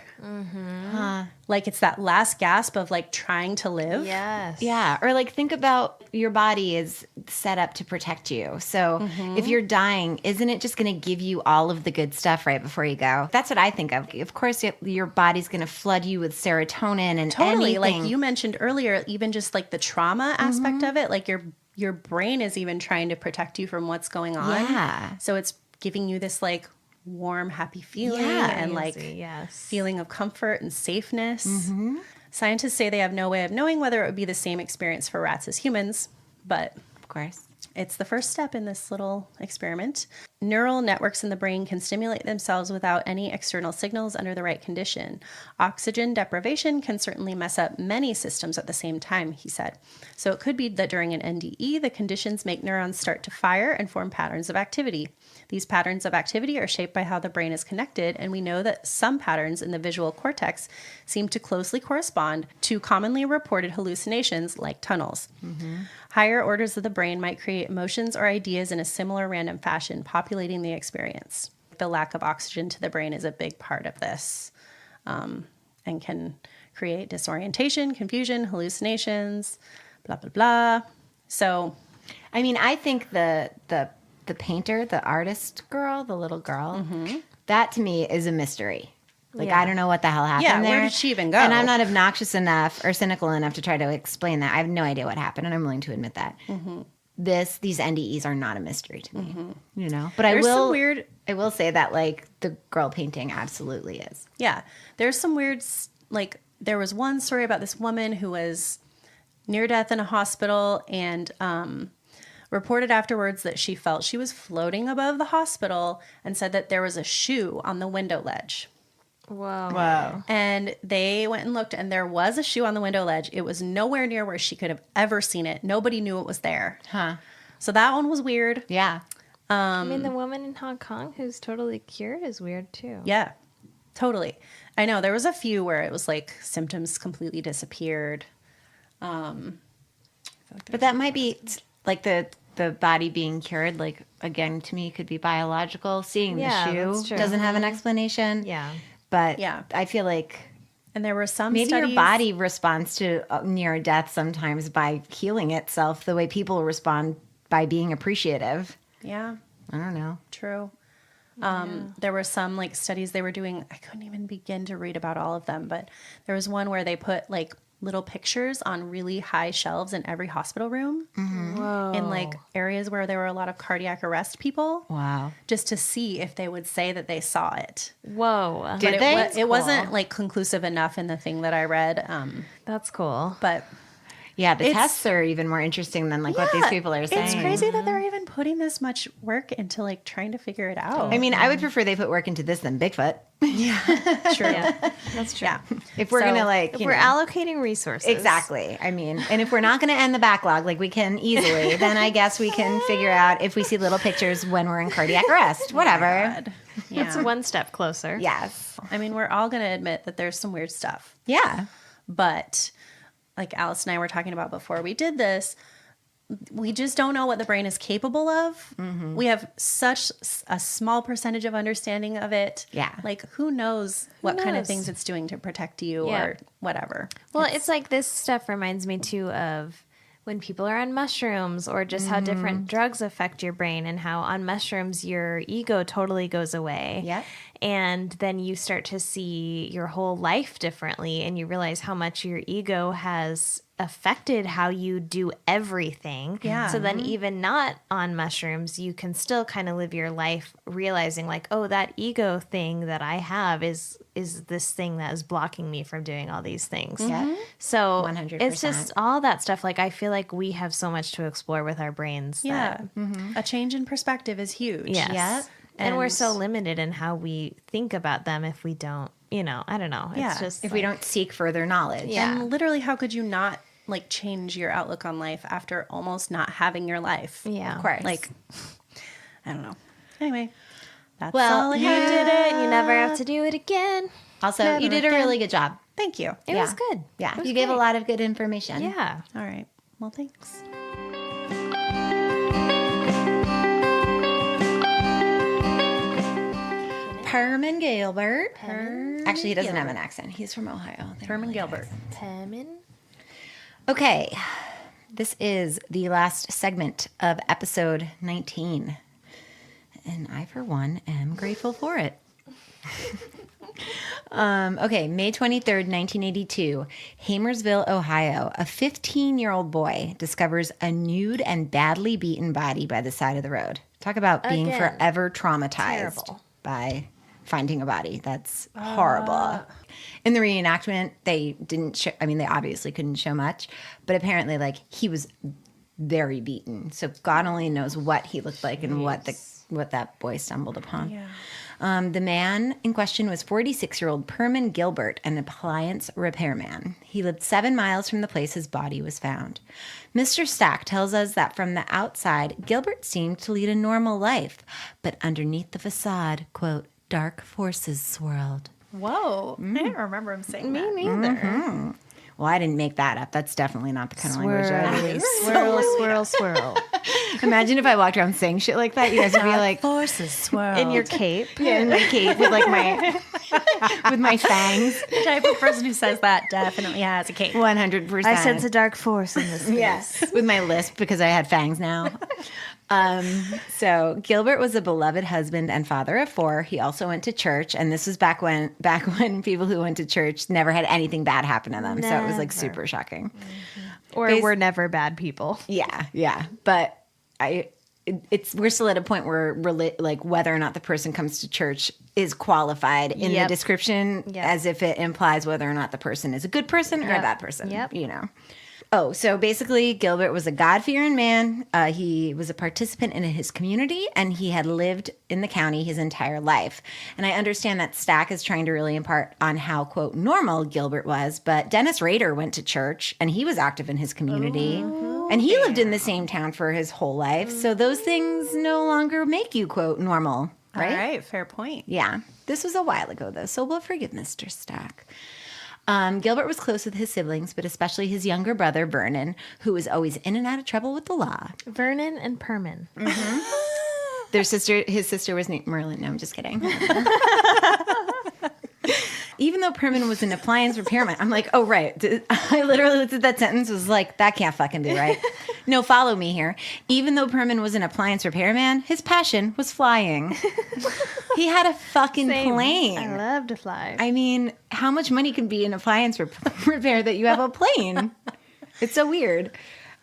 Like it's that last gasp of like trying to live. Yes. Yeah. Or like think about your body is set up to protect you. So if you're dying, isn't it just going to give you all of the good stuff right before you go? That's what I think of. Of course, your body's going to flood you with serotonin and Totally. anything. Like you mentioned earlier, even just like the trauma aspect of it, like your brain is even trying to protect you from what's going on. Yeah. So it's giving you this like warm, happy feeling and like feeling of comfort and safeness. Scientists say they have no way of knowing whether it would be the same experience for rats as humans, but Of course. it's the first step in this little experiment. Neural networks in the brain can stimulate themselves without any external signals under the right condition. Oxygen deprivation can certainly mess up many systems at the same time, he said. So it could be that during an NDE, the conditions make neurons start to fire and form patterns of activity. These patterns of activity are shaped by how the brain is connected, and we know that some patterns in the visual cortex seem to closely correspond to commonly reported hallucinations like tunnels. Higher orders of the brain might create emotions or ideas in a similar random fashion, populating the experience. The lack of oxygen to the brain is a big part of this and can create disorientation, confusion, hallucinations, blah, blah, blah. So, I mean, I think the painter, the artist girl, the little girl, that to me is a mystery. Like, I don't know what the hell happened there. Where did she even go? And I'm not obnoxious enough or cynical enough to try to explain that. I have no idea what happened, and I'm willing to admit that. These NDEs are not a mystery to me, you know? But I will say that, like, the girl painting absolutely is. Yeah. There's some weird, like, there was one story about this woman who was near death in a hospital and reported afterwards that she felt she was floating above the hospital and said that there was a shoe on the window ledge. Whoa. And they went and looked, and there was a shoe on the window ledge. It was nowhere near where she could have ever seen it. Nobody knew it was there. So that one was weird. Yeah. I mean, the woman in Hong Kong who's totally cured is weird too. Yeah, totally. I know there was a few where it was like symptoms completely disappeared. But that might be like the body being cured, like, again, to me, could be biological. Seeing the shoe that's true. doesn't have an explanation. Yeah. But Yeah. I feel like And there were some Maybe studies. your body responds to near death sometimes by healing itself the way people respond by being appreciative. Yeah, I don't know. true. There were some like studies they were doing. I couldn't even begin to read about all of them, but there was one where they put like little pictures on really high shelves in every hospital room in like areas where there were a lot of cardiac arrest people. Wow. Just to see if they would say that they saw it. Whoa. Did But they? it wasn't like conclusive enough in the thing that I read. That's cool. But Yeah, the It's- tests are even more interesting than like what these people are saying. it's crazy that they're even putting this much work into like trying to figure it out. I mean, I would prefer they put work into this than Bigfoot. true. Yeah, that's true. Yeah. If we're So, going to like, If you we're know. allocating resources. Exactly. I mean, and if we're not going to end the backlog like we can easily, then I guess we can figure out if we see little pictures when we're in cardiac arrest. Whatever. It's Yeah. one step closer. Yes. I mean, we're all going to admit that there's some weird stuff. Yeah. But like Alice and I were talking about before we did this, we just don't know what the brain is capable of. We have such a small percentage of understanding of it. Yeah. Like, who knows what kind of knows? things it's doing to protect you Yeah. or whatever. Well, it's like this stuff reminds me too of when people are on mushrooms or just how different drugs affect your brain and how on mushrooms your ego totally goes away. Yep. And then you start to see your whole life differently and you realize how much your ego has affected how you do everything. Yeah. So then even not on mushrooms, you can still kind of live your life realizing like, oh, that ego thing that I have is this thing that is blocking me from doing all these things. Yeah. So 100%. it's just all that stuff. Like I feel like we have so much to explore with our brains. Yeah. That, A change in perspective is huge. yes. Yep. And we're And- so limited in how we think about them if we don't, I don't know. It's Yeah. just If we don't seek further knowledge. Yeah. And literally, how could you not like change your outlook on life after almost not having your life? Yeah. Of course. Like, I don't know. Anyway, that's Well, all I You had. did it. You never have to do it again. Also, you did a really good job. Thank you. It was good. Yeah. It was You gave a great. lot of good information. Yeah. All right. Well, thanks. Permon Gilbert. Actually, he doesn't have an accent. He's from Ohio. They don't Permon really Gilbert. Permon. Okay, this is the last segment of episode 19. And I, for one, am grateful for it. Okay, May 23rd, 1982, Hamersville, Ohio. A 15-year-old boy discovers a nude and badly beaten body by the side of the road. Talk about being Again. forever traumatized Terrible. by finding a body. That's horrible. In the reenactment, they didn't show, I mean, they obviously couldn't show much, but apparently, like, he was very beaten. So God only knows what he looked like and what that boy stumbled upon. Yeah. The man in question was 46-year-old Permon Gilbert, an appliance repairman. He lived 7 miles from the place his body was found. Mr. Stack tells us that from the outside, Gilbert seemed to lead a normal life, but underneath the facade, quote, dark forces swirled. Whoa. I didn't remember him saying that. Me neither. Well, I didn't make that up. That's definitely not the kind of language I would use. Swirl, swirl, swirl. Imagine if I walked around saying shit like that. You guys would be like, Forces swirl. In your cape. yeah, in my cape with like my with my fangs. The type of person who says that definitely has a cape. 100%. I sense a dark force in this. Yes, with my lisp because I had fangs now. So Gilbert was a beloved husband and father of 4. He also went to church, and this was back when people who went to church never had anything bad happen to them. So it was like super shocking. Or we're never bad people. Yeah. But we're still at a point where like whether or not the person comes to church is qualified in the Yep. description Yep. as if it implies whether or not the person is a good person or a Yep. bad person. Yep. Oh, so basically, Gilbert was a God-fearing man. He was a participant in his community, and he had lived in the county his entire life. And I understand that Stack is trying to really impart on how, quote, normal Gilbert was. But Dennis Rader went to church, and he was active in his community. And he lived in the same town for his whole life. So those things no longer make you, quote, normal, right? All right. Fair point. Yeah. This was a while ago, though, so we'll forgive Mr. Stack. Gilbert was close with his siblings, but especially his younger brother, Vernon, who was always in and out of trouble with the law. Vernon and Permon. His sister was named Merlin. No, I'm just kidding. even though Permon was an appliance repairman, I'm like, oh, right. I literally looked at that sentence, was like, that can't fucking be right. No, follow me here. Even though Permon was an appliance repairman, his passion was flying. He had a fucking plane. I love to fly. I mean, how much money can be in appliance repair that you have a plane? It's so weird.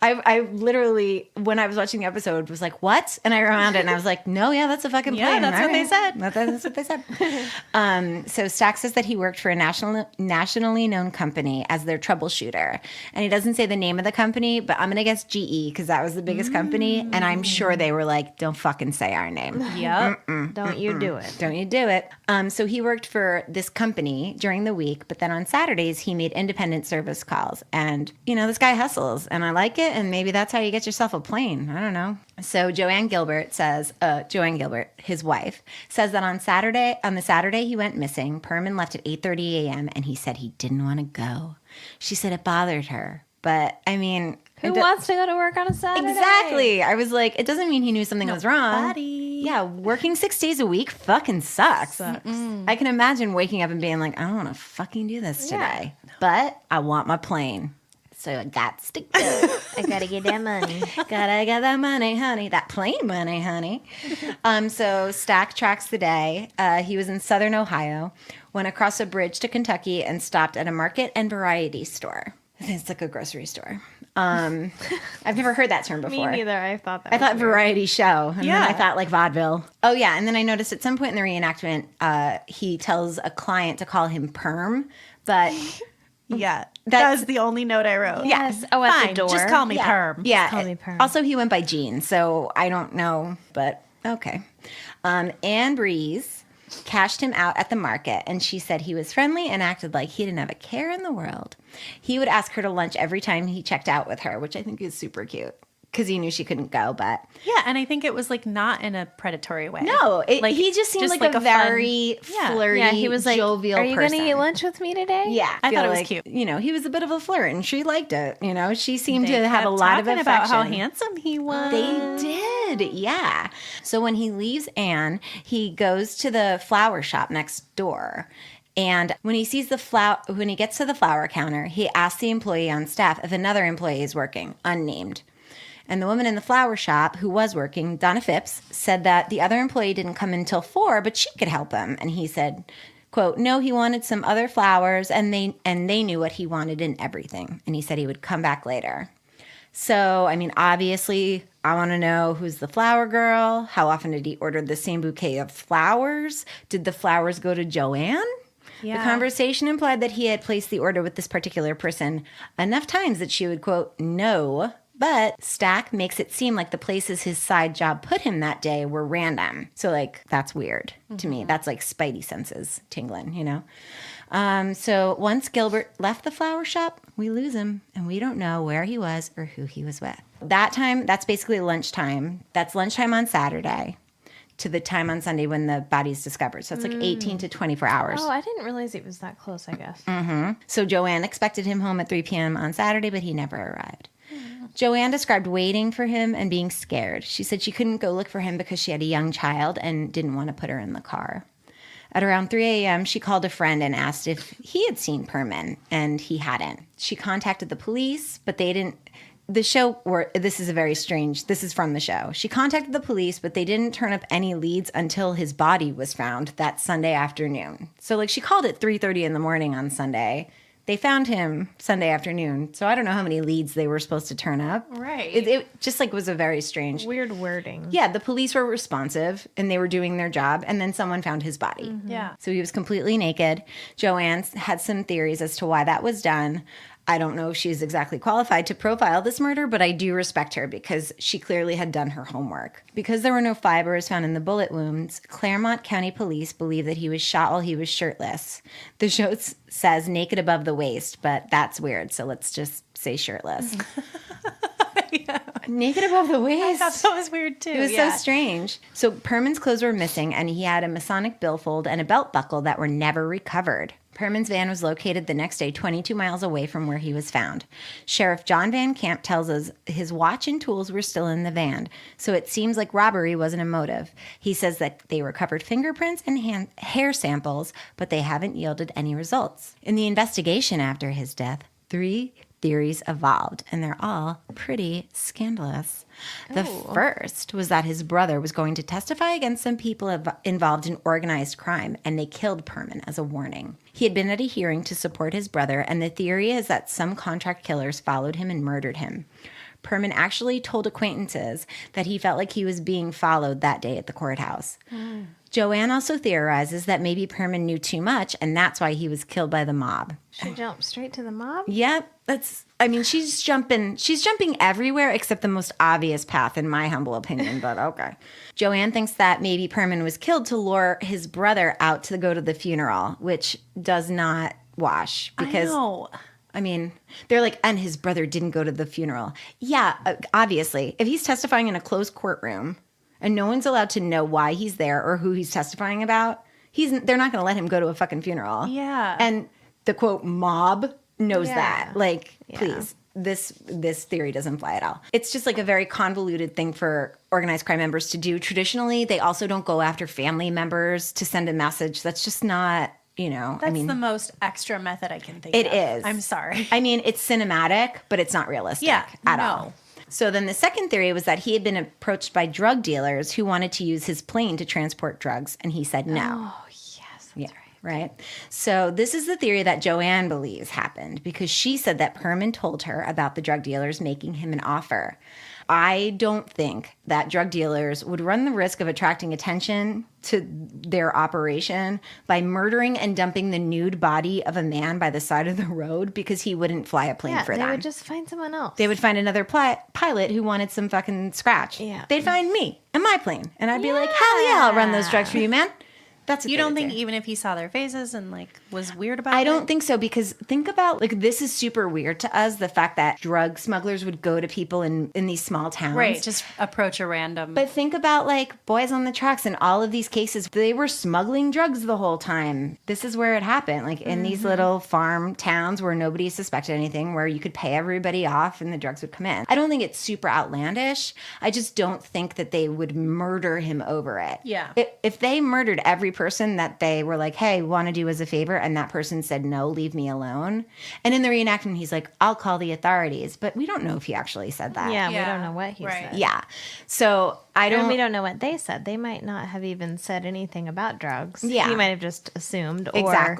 I literally, when I was watching the episode, was like, what? And I rewound it and I was like, no, yeah, that's a fucking plane. Yeah, that's what they said. That's what they said. So Stack says that he worked for a nationally known company as their troubleshooter. And he doesn't say the name of the company, but I'm going to guess GE because that was the biggest company. And I'm sure they were like, don't fucking say our name. Yep. Don't you do it. Don't you do it. So he worked for this company during the week, but then on Saturdays, he made independent service calls. And, you know, this guy hustles and I like it. And maybe that's how you get yourself a plane. I don't know. So Joanne Gilbert, his wife, says that on the Saturday he went missing, Permon left at 8:30 a.m. and he said he didn't want to go. She said it bothered her. But, I mean... Who wants to go to work on a Saturday? Exactly. I was like, it doesn't mean he knew something was wrong. Nobody. Yeah, working 6 days a week fucking sucks. I can imagine waking up and being like, I don't want to fucking do this today. But I want my plane. So I got to go. I gotta get that money. Gotta get that money, honey. That plane money, honey. So Stack tracks the day. He was in southern Ohio, went across a bridge to Kentucky, and stopped at a market and variety store. I think it's like a grocery store. I've never heard that term before. Me neither. I thought that. I thought was weird. variety show, and then Yeah. I thought like vaudeville. Oh yeah, and then I noticed at some point in the reenactment, he tells a client to call him Perm, but Yeah. That's- That's the only note I wrote. Yes. Oh, at Fine, the door. just call me yeah, Perm. yeah. Call me Perm. Also, he went by Gene, so I don't know, but okay. Anne Breeze cashed him out at the market, and she said he was friendly and acted like he didn't have a care in the world. He would ask her to lunch every time he checked out with her, which I think is super cute because he knew she couldn't go, but... Yeah, and I think it was like not in a predatory way. No, he just seemed like a very fun- flirty, Yeah, he was like, jovial "Are you person. gonna eat lunch with me today?" Yeah, I feel thought it was like, cute. You know, he was a bit of a flirt, and she liked it. You know, she seemed They to have a kept lot of talking affection. about how handsome he was. They did, yeah. So when he leaves Anne, he goes to the flower shop next door. And when he gets to the flower counter, he asks the employee on staff if another employee is working, unnamed. And the woman in the flower shop who was working, Donna Phipps, said that the other employee didn't come until 4, but she could help him. And he said, quote, no, he wanted some other flowers and they knew what he wanted in everything. And he said he would come back later. So, I mean, obviously, I want to know who's the flower girl. How often did he order the same bouquet of flowers? Did the flowers go to Joanne? Yeah. The conversation implied that he had placed the order with this particular person enough times that she would, quote, know. But Stack makes it seem like the places his side job put him that day were random. So, like, that's weird to me. That's like spidey senses tingling, you know? So once Gilbert left the flower shop, we lose him, and we don't know where he was or who he was with. That time, that's basically lunchtime. That's lunchtime on Saturday to the time on Sunday when the body's discovered. So it's like 18 to 24 hours. Oh, I didn't realize it was that close. I guess. So Joanne expected him home at 3 p.m. on Saturday, but he never arrived. Joanne described waiting for him and being scared. She said she couldn't go look for him because she had a young child and didn't want to put her in the car. At around 3 a.m., she called a friend and asked if he had seen Permon, and he hadn't. She contacted the police, but they didn't. This is from the show. She contacted the police, but they didn't turn up any leads until his body was found that Sunday afternoon. So, like, she called at 3:30 in the morning on Sunday. They found him Sunday afternoon, so I don't know how many leads they were supposed to turn up. Right. It just like was a very strange. Weird wording. Yeah, the police were responsive and they were doing their job, and then someone found his body. Yeah. So he was completely naked. Joanne had some theories as to why that was done. I don't know if she's exactly qualified to profile this murder, but I do respect her because she clearly had done her homework. Because there were no fibers found in the bullet wounds, Claremont County Police believe that he was shot while he was shirtless. The show says naked above the waist, but that's weird, so let's just say shirtless. Yeah. Naked above the waist. I thought that was weird too. It was so strange. So Permon's clothes were missing, and he had a Masonic billfold and a belt buckle that were never recovered. Permon's van was located the next day 22 miles away from where he was found. Sheriff John Van Camp tells us his watch and tools were still in the van, so it seems like robbery wasn't a motive. He says that they recovered fingerprints and hair samples, but they haven't yielded any results. In the investigation after his death, 3 theories evolved, and they're all pretty scandalous. The first was that his brother was going to testify against some people involved in organized crime, and they killed Permon as a warning. He had been at a hearing to support his brother, and the theory is that some contract killers followed him and murdered him. Permon actually told acquaintances that he felt like he was being followed that day at the courthouse. Joanne also theorizes that maybe Permon knew too much, and that's why he was killed by the mob. She jumped straight to the mob? Yep, she's jumping everywhere except the most obvious path, in my humble opinion, but okay. Joanne thinks that maybe Permon was killed to lure his brother out to go to the funeral, which does not wash. Because they're like, and his brother didn't go to the funeral. Yeah, obviously. If he's testifying in a closed courtroom and no one's allowed to know why he's there or who he's testifying about, they're not going to let him go to a fucking funeral. Yeah. And the quote mob knows that. Like, please, this theory doesn't fly at all. It's just like a very convoluted thing for organized crime members to do. Traditionally, they also don't go after family members to send a message. That's just not, That's the most extra method I can think it of. is. I'm sorry. It's cinematic, but it's not realistic at all. So then the second theory was that he had been approached by drug dealers who wanted to use his plane to transport drugs, and he said no. Oh, yes, that's Right? So this is the theory that Joanne believes happened because she said that Permon told her about the drug dealers making him an offer. I don't think that drug dealers would run the risk of attracting attention to their operation by murdering and dumping the nude body of a man by the side of the road because he wouldn't fly a plane for them. They would just find someone else. They would find another pilot who wanted some fucking scratch. Yeah. They'd find me and my plane. And I'd be like, hell yeah, I'll run those drugs for you, man. That's You don't think even if he saw their faces and was weird about it? I don't think so, because think about this is super weird to us, the fact that drug smugglers would go to people in these small towns. Right, just approach a random. But think about Boys on the Tracks and all of these cases, they were smuggling drugs the whole time. This is where it happened, in these little farm towns where nobody suspected anything, where you could pay everybody off and the drugs would come in. I don't think it's super outlandish. I just don't think that they would murder him over it. Yeah. If they murdered every person that they were like, hey, want to do us a favor, and that person said no, leave me alone, and in the reenactment he's like, I'll call the authorities, but we don't know if he actually said that. Yeah, we don't know what he said. Yeah, so And we don't know what they said. They might not have even said anything about drugs. Yeah, he might have just assumed or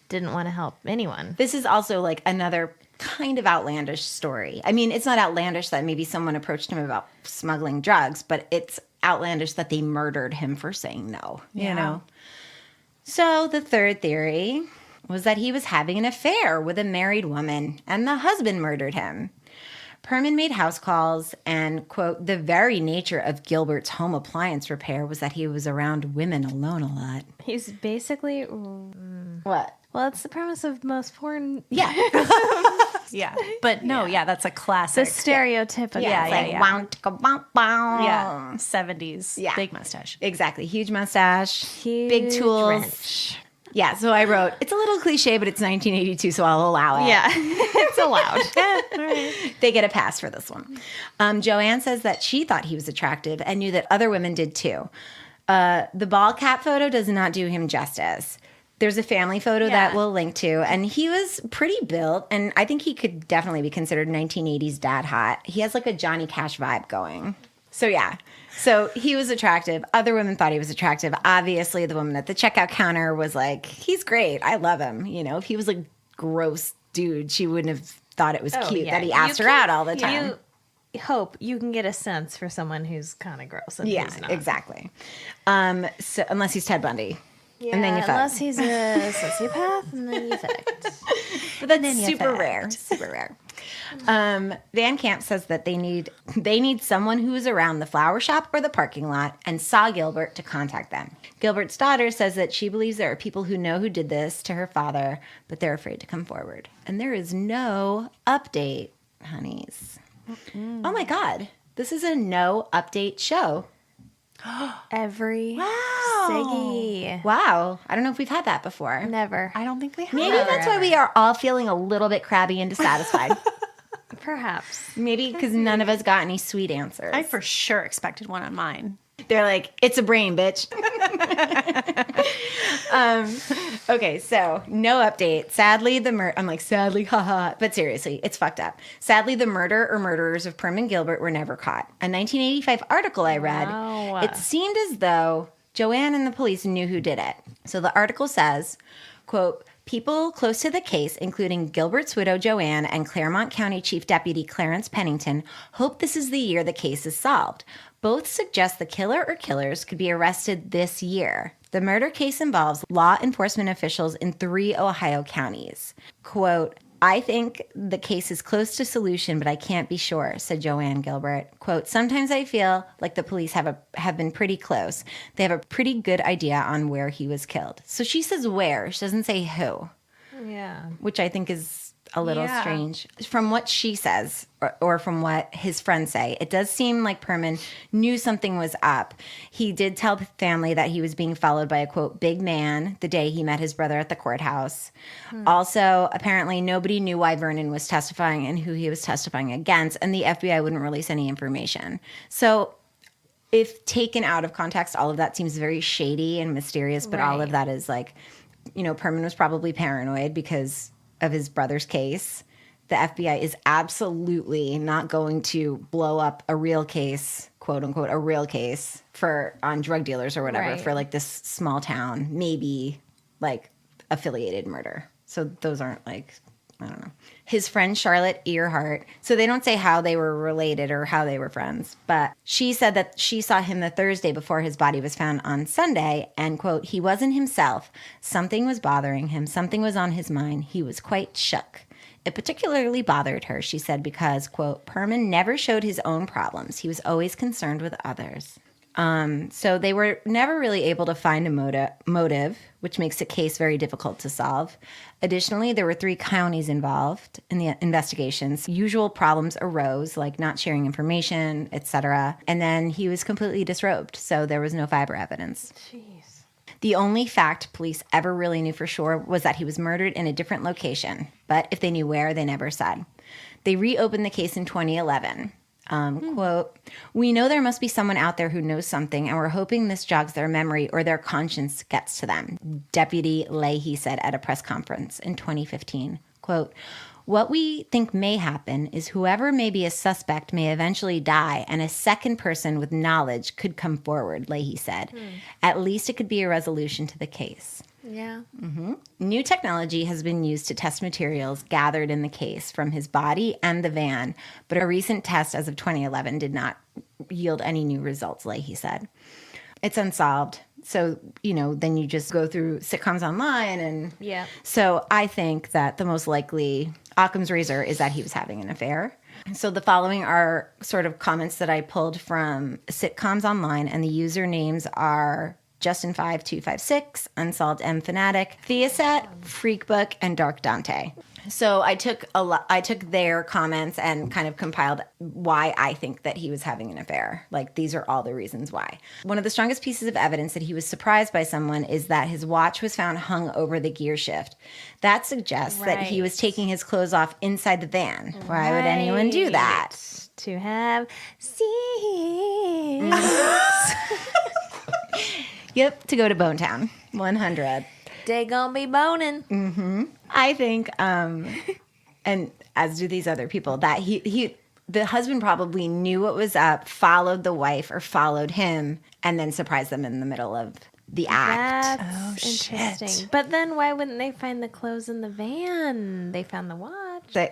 didn't want to help anyone. This is also another kind of outlandish story. It's not outlandish that maybe someone approached him about smuggling drugs, but it's outlandish that they murdered him for saying no. You know. So the third theory was that he was having an affair with a married woman and the husband murdered him. Permon made house calls and, quote, the very nature of Gilbert's home appliance repair was that he was around women alone a lot. He's basically... What? Well, it's the premise of most porn. Yeah. Yeah. But no, that's a classic. The stereotypical. Yeah. 70s. Yeah. Big mustache. Exactly. Huge mustache. Huge big tools. wrench. Yeah, so I wrote, it's a little cliche, but it's 1982, so I'll allow it. Yeah, it's allowed. All right. They get a pass for this one. Joanne says that she thought he was attractive and knew that other women did too. The ball cap photo does not do him justice. There's a family photo that we'll link to, and he was pretty built, and I think he could definitely be considered 1980s dad hot. He has a Johnny Cash vibe going. So yeah. So he was attractive. Other women thought he was attractive. Obviously, the woman at the checkout counter was like, he's great. I love him. If he was gross dude, she wouldn't have thought it was cute that he asked her out all the time. You hope you can get a sense for someone who's kind of gross and who's not. Exactly. So unless he's Ted Bundy. Yeah, and then you fuck. Unless he's a sociopath, and then you fuck. But that's super rare. Super rare. Van Camp says that they need someone who is around the flower shop or the parking lot and saw Gilbert to contact them. Gilbert's daughter says that she believes there are people who know who did this to her father, but they're afraid to come forward. And there is no update, honeys. Oh my God. This is a no update show. Every Wow. Siggy. Wow. I don't know if we've had that before. Never. I don't think we have. Maybe that's why we are all feeling a little bit crabby and dissatisfied. Perhaps. Maybe because none of us got any sweet answers. I for sure expected one on mine. They're like, it's a brain, bitch. Okay, so no update. Sadly, I'm like, sadly, haha. But seriously, it's fucked up. Sadly, the murder or murderers of Permon Gilbert were never caught. A 1985 article I read, Wow. it seemed as though Joanne and the police knew who did it. So the article says, quote, people close to the case, including Gilbert's widow Joanne and Claremont County Chief Deputy Clarence Pennington, hope this is the year the case is solved. Both suggest the killer or killers could be arrested this year. The murder case involves law enforcement officials in 3 Ohio counties. Quote, I think the case is close to solution, but I can't be sure, said Joanne Gilbert. Quote, sometimes I feel like the police have been pretty close. They have a pretty good idea on where he was killed. So she says where. She doesn't say who, Yeah. which I think is a little Yeah. strange. From what she says, or from what his friends say, it does seem like Permon knew something was up. He did tell the family that he was being followed by a, quote, big man the day he met his brother at the courthouse. Also, apparently nobody knew why Vernon was testifying and who he was testifying against, and the FBI wouldn't release any information. So if taken out of context, all of that seems very shady and mysterious, but all Right. of that is like, Permon was probably paranoid because of his brother's case. The FBI is absolutely not going to blow up a real case, quote unquote, a real case on drug dealers or whatever Right. for like this small town, maybe like affiliated murder. So those aren't like, I don't know. His friend Charlotte Earhart. So they don't say how they were related or how they were friends, but she said that she saw him the Thursday before his body was found on Sunday and, quote, he wasn't himself. Something was bothering him. Something was on his mind. He was quite shook. It particularly bothered her, she said, because, quote, Permon never showed his own problems. He was always concerned with others. So they were never really able to find a motive, which makes the case very difficult to solve. Additionally, there were 3 counties involved in the investigations. Usual problems arose, like not sharing information, etc. And then he was completely disrobed, so there was no fiber evidence. Jeez. The only fact police ever really knew for sure was that he was murdered in a different location. But if they knew where, they never said. They reopened the case in 2011. Quote, we know there must be someone out there who knows something, and we're hoping this jogs their memory or their conscience gets to them, Deputy Leahy said at a press conference in 2015. Quote, what we think may happen is whoever may be a suspect may eventually die, and a second person with knowledge could come forward, Leahy said. At least it could be a resolution to the case. Yeah. New technology has been used to test materials gathered in the case from his body and the van, but a recent test as of 2011 did not yield any new results, Leahy said. It's unsolved. So, then you just go through sitcoms online and... Yeah. So I think that the most likely Occam's razor is that he was having an affair. So the following are sort of comments that I pulled from sitcoms online, and the usernames are... Justin5256, Unsolved M Fanatic, Theaset, Freakbook, and Dark Dante. So I took their comments and kind of compiled why I think that he was having an affair. Like, these are all the reasons why. One of the strongest pieces of evidence that he was surprised by someone is that his watch was found hung over the gear shift. That suggests that he was taking his clothes off inside the van. Why would anyone do that? To have sex. Yep, to go to Bone Town. 100. They gonna be boning. I think, and as do these other people, that the husband probably knew what was up, followed the wife or followed him, and then surprised them in the middle of the act. That's interesting. But then why wouldn't they find the clothes in the van? They found the watch.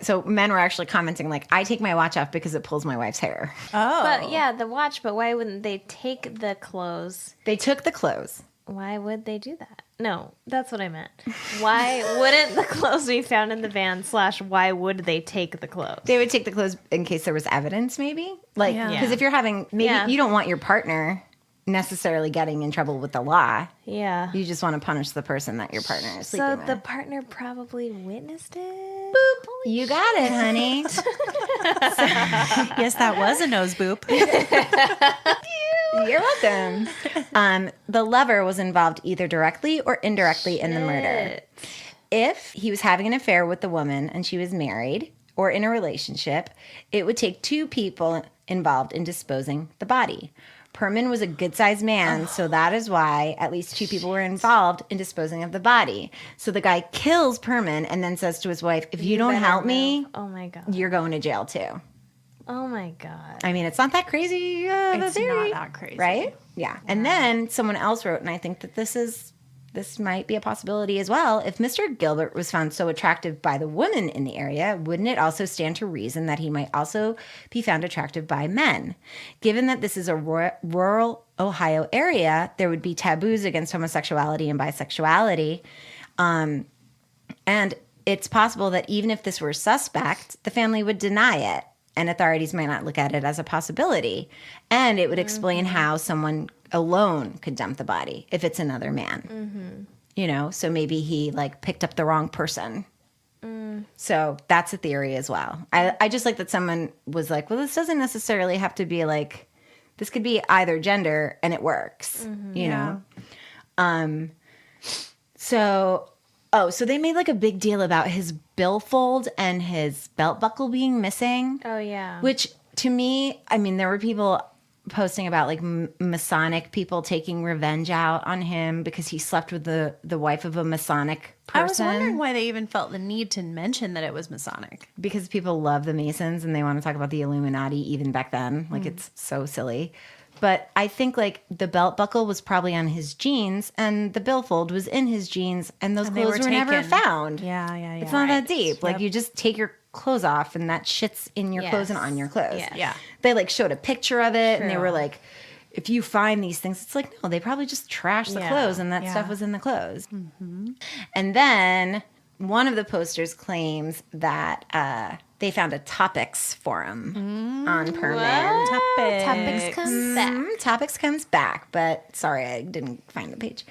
So men were actually commenting like, I take my watch off because it pulls my wife's hair. Oh. But yeah, the watch, but why wouldn't they take the clothes? They took the clothes. Why would they do that? No, that's what I meant. Why wouldn't the clothes be found in the van / why would they take the clothes? They would take the clothes in case there was evidence, maybe? Like, Yeah. because if you're having, maybe you don't want your partner necessarily getting in trouble with the law. Yeah. You just want to punish the person that your partner is sleeping So with. the partner probably witnessed it? Boop. You got it, honey. Yes, that was a nose boop. You're welcome. The lover was involved either directly or indirectly in the murder. If he was having an affair with the woman and she was married or in a relationship, it would take 2 people involved in disposing the body. Permon was a good-sized man, so that is why at least 2 people were involved in disposing of the body. So the guy kills Permon and then says to his wife, if you don't help me, oh my God, you're going to jail too. oh my God. I mean, it's not that crazy. It's theory, not that crazy. right? Yeah. And then someone else wrote, and I think that this might be a possibility as well. If Mr. Gilbert was found so attractive by the women in the area, wouldn't it also stand to reason that he might also be found attractive by men? Given that this is a rural Ohio area, there would be taboos against homosexuality and bisexuality. And it's possible that even if this were suspect, the family would deny it, and authorities might not look at it as a possibility. And it would explain how someone alone could dump the body if it's another man. You know, so maybe he like picked up the wrong person. So that's a theory as well. I just like that someone was like, well, this doesn't necessarily have to be like, this could be either gender and it works, you know? So they made like a big deal about his billfold and his belt buckle being missing. Oh, yeah. Which to me, I mean, there were people posting about like Masonic people taking revenge out on him because he slept with the wife of a Masonic person. I was wondering why they even felt the need to mention that it was Masonic. Because people love the Masons and they want to talk about the Illuminati even back then. Like it's so silly. But I think like the belt buckle was probably on his jeans and the billfold was in his jeans and those clothes were never found. Yeah. It's not that deep. Like you just take your clothes off and that shit's in your clothes and on your clothes. Yeah. They like showed a picture of it and they were like, if you find these things, it's like, no, they probably just trashed the clothes and that stuff was in the clothes. And then one of the posters claims that they found a topics forum on Permon. Topics comes back. Topics comes back, but sorry, I didn't find the page.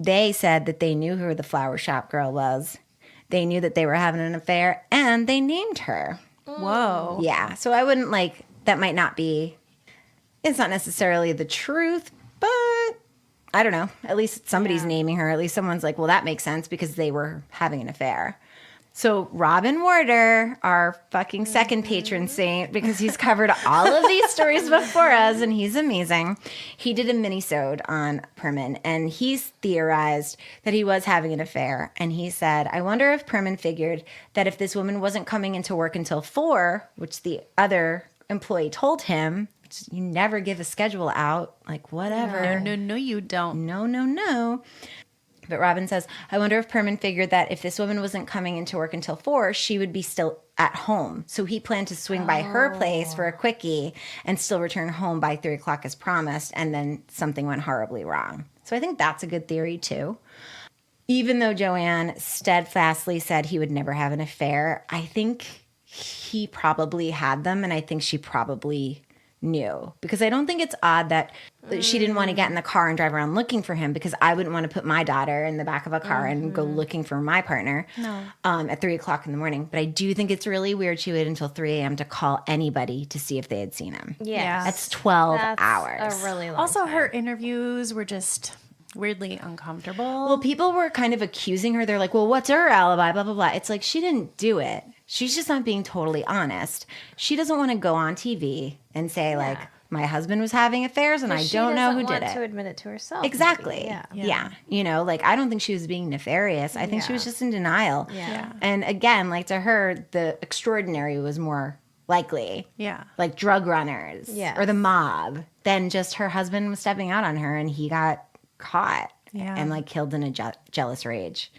They said that they knew who the flower shop girl was. They knew that they were having an affair, and they named her. Whoa. Yeah, so I wouldn't like, that might not be, it's not necessarily the truth, but I don't know. At least somebody's naming her. At least someone's like, well, that makes sense because they were having an affair. So Robin Warder, our fucking second patron saint, because he's covered all of these stories before us, and he's amazing. He did a mini-sode on Permon, and he's theorized that he was having an affair. And he said, I wonder if Permon figured that if this woman wasn't coming into work until 4, which the other employee told him, you never give a schedule out, like whatever. No, you don't. No. But Robin says, I wonder if Permon figured that if this woman wasn't coming into work until 4, she would be still at home. So he planned to swing by her place for a quickie and still return home by 3 o'clock as promised. And then something went horribly wrong. So I think that's a good theory too. Even though Joanne steadfastly said he would never have an affair, I think he probably had them. And I think she probably knew, because I don't think it's odd that she didn't want to get in the car and drive around looking for him, because I wouldn't want to put my daughter in the back of a car and go looking for my partner at 3 o'clock in the morning. But I do think it's really weird she waited until 3 a.m. to call anybody to see if they had seen him. Yes. That's 12 That's hours. a really long Also, time. her interviews were just weirdly uncomfortable. Well, people were kind of accusing her. They're like, well, what's her alibi? Blah, blah, blah. It's like, she didn't do it. She's just not being totally honest. She doesn't want to go on TV and say, like, my husband was having affairs and I don't know who did it. She doesn't want to admit it to herself. Exactly. Maybe. Yeah. You know, like, I don't think she was being nefarious. I think she was just in denial. Yeah. And again, like, to her, the extraordinary was more likely. Yeah. Like drug runners Yes. or the mob than just her husband was stepping out on her and he got caught and like killed in a jealous rage.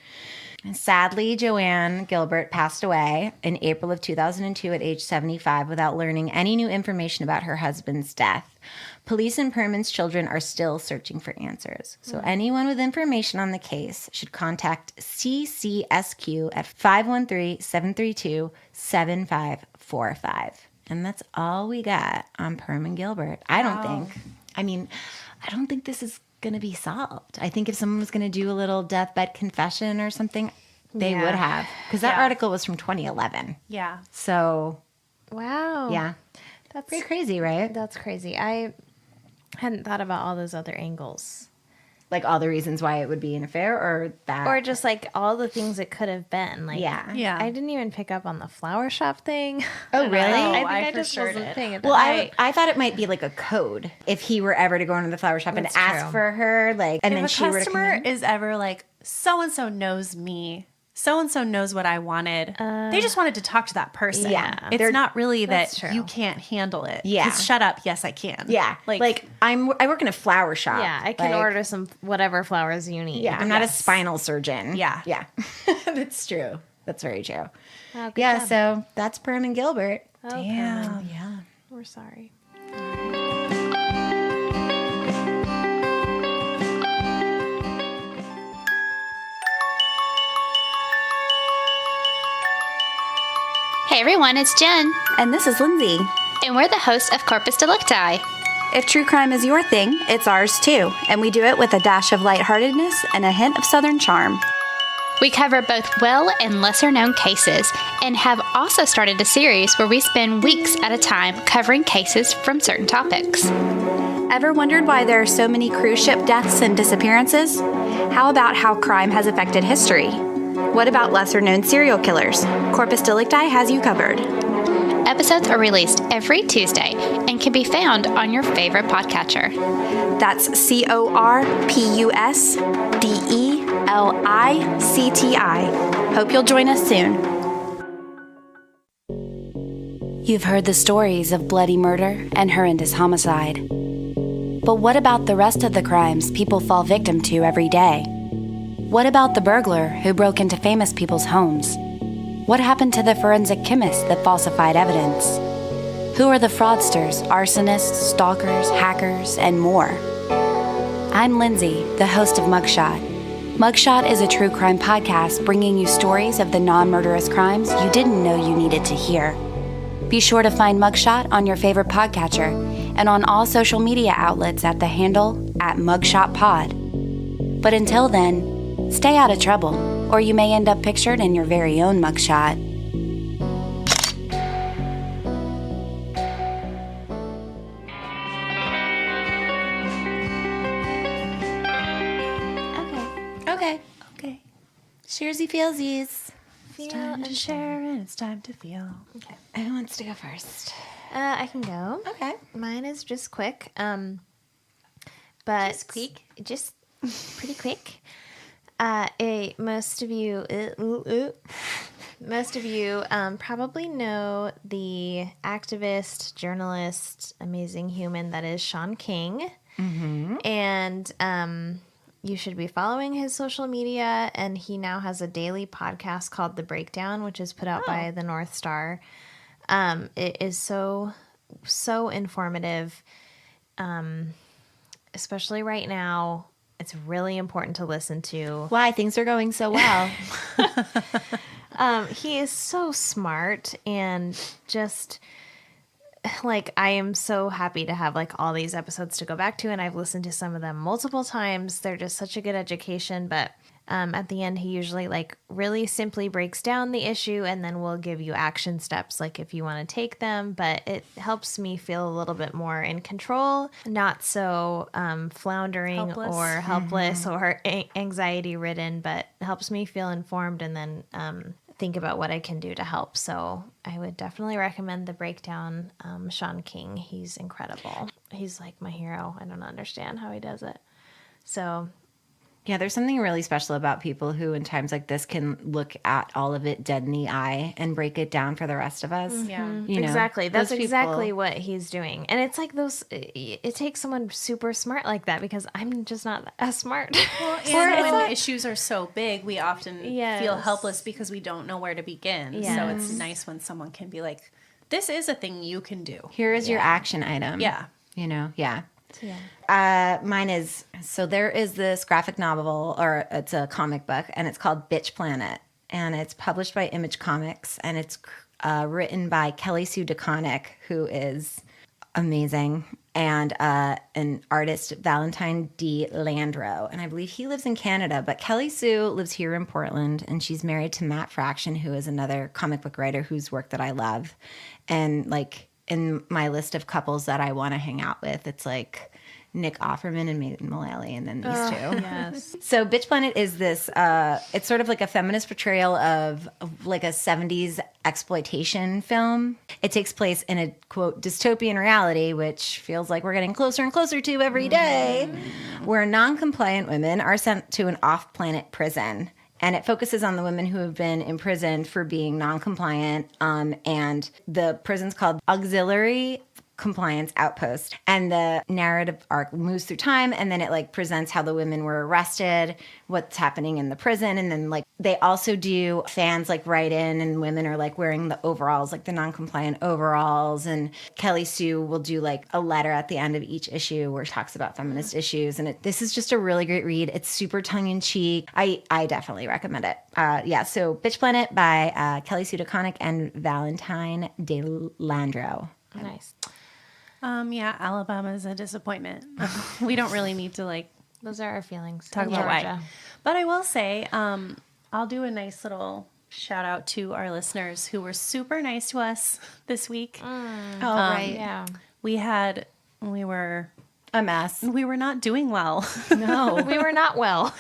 And sadly, Joanne Gilbert passed away in April of 2002 at age 75 without learning any new information about her husband's death. Police and Permon's children are still searching for answers. So anyone with information on the case should contact CCSQ at 513-732-7545. And that's all we got on Permon Gilbert. I don't think this is going to be solved. I think if someone was going to do a little deathbed confession or something, they would have. Because that article was from 2011. Yeah. So, Wow. yeah. That's Pretty crazy, right? That's crazy. I hadn't thought about all those other angles. Like all the reasons why it would be an affair, or that, Or just like all the things it could have been. Like, Yeah. I didn't even pick up on the flower shop thing. Oh, really? I I think I for just sure wasn't did. paying Well, attention. I thought it might be like a code if he were ever to go into the flower shop and That's ask true. for her, like, and If then a she were to come customer in. is ever like, so-and-so knows me, so-and-so knows what I wanted, they just wanted to talk to that person. Yeah. It's not really that That's true. you can't handle it. Yeah. 'Cause shut up. Yes, I can. Yeah, like I work in a flower shop. Yeah, I can Like, order some whatever flowers you need. Yeah, I'm not a Yes. spinal surgeon. Yeah. yeah, that's true. That's very true. Oh, good Yeah, job. so that's Permon Gilbert. Oh, Damn. Permon. Yeah. We're sorry. Hey everyone, it's Jen, And this is Lindsay. and we're the hosts of Corpus Delicti. If true crime is your thing, it's ours too. And we do it with a dash of lightheartedness and a hint of Southern charm. We cover both well and lesser known cases, and have also started a series where we spend weeks at a time covering cases from certain topics. Ever wondered why there are so many cruise ship deaths and disappearances? How about how crime has affected history? What about lesser known serial killers? Corpus Delicti has you covered. Episodes are released every Tuesday and can be found on your favorite podcatcher. That's CorpusDelicti. Hope you'll join us soon. You've heard the stories of bloody murder and horrendous homicide. But what about the rest of the crimes people fall victim to every day? What about the burglar who broke into famous people's homes? What happened to the forensic chemist that falsified evidence? Who are the fraudsters, arsonists, stalkers, hackers, and more? I'm Lindsay, the host of Mugshot. Mugshot is a true crime podcast bringing you stories of the non-murderous crimes you didn't know you needed to hear. Be sure to find Mugshot on your favorite podcatcher and on all social media outlets at the handle @MugshotPod. But until then, stay out of trouble, or you may end up pictured in your very own mugshot. Okay. Cheersy feelsies. It's time to share and it's time to feel. Who wants to go first? I can go. Okay. Mine is just quick. But just pretty quick. Most of you probably know the activist, journalist, amazing human that is Sean King. Mm-hmm. And you should be following his social media. And he now has a daily podcast called The Breakdown, which is put out by the North Star. It is so informative, especially right now. It's really important to listen to. Why things are going so well? He is so smart, and just like, I am so happy to have like all these episodes to go back to, and I've listened to some of them multiple times. They're just such a good education, but at the end, he usually like really simply breaks down the issue, and then we'll give you action steps, like if you want to take them. But it helps me feel a little bit more in control, not so floundering Helpless. or helpless or anxiety ridden, but helps me feel informed, and then think about what I can do to help. So I would definitely recommend The Breakdown. Sean King, he's incredible. He's like my hero. I don't understand how he does it. So Yeah, there's something really special about people who in times like this can look at all of it dead in the eye and break it down for the rest of us. Yeah. You know, exactly. That's those people- exactly what he's doing. And it's like it takes someone super smart like that, because I'm just not as smart. And when issues are so big, we often Yes. feel helpless because we don't know where to begin. So Yes. it's nice when someone can be like, this is a thing you can do. Here is your action item. Yeah. You know, yeah. Yeah. Mine is, so there is this graphic novel, or it's a comic book, and it's called Bitch Planet. And it's published by Image Comics, and it's written by Kelly Sue DeConnick, who is amazing, and an artist, Valentine D. Landro. And I believe he lives in Canada, but Kelly Sue lives here in Portland, and she's married to Matt Fraction, who is another comic book writer whose work that I love. And like, in my list of couples that I want to hang out with, it's like Nick Offerman and Maiden Mullally, and then these two. Yes. So Bitch Planet is this, it's sort of like a feminist portrayal of like a 70s exploitation film. It takes place in a, quote, dystopian reality, which feels like we're getting closer and closer to every day, where non-compliant women are sent to an off-planet prison. And it focuses on the women who have been imprisoned for being non-compliant. And the prison's called Auxiliary Compliance Outpost. And the narrative arc moves through time, and then it like presents how the women were arrested, what's happening in the prison. And then like they also do fans like write in, and women are like wearing the overalls, like the non-compliant overalls. And Kelly Sue will do like a letter at the end of each issue where she talks about feminist issues. And this is just a really great read. It's super tongue-in-cheek. I definitely recommend it. So Bitch Planet by Kelly Sue DeConnick and Valentine De Landro. Nice. Alabama is a disappointment. We don't really need to like Those are our feelings. talk In about why. Georgia. But I will say, I'll do a nice little shout out to our listeners who were super nice to us this week. Right. Yeah. We were A mess. we were not doing well. No. We were not well.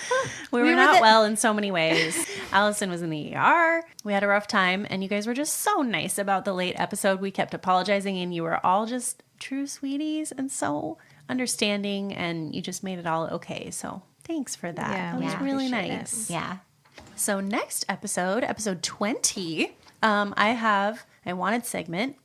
We were not well in so many ways. Allison was in the ER. We had a rough time, and you guys were just so nice about the late episode. We kept apologizing, and you were all just true sweeties and so understanding, and you just made it all okay. So thanks for that. Yeah, that we was really appreciate it. nice. Yeah. So next episode 20, I have a wanted segment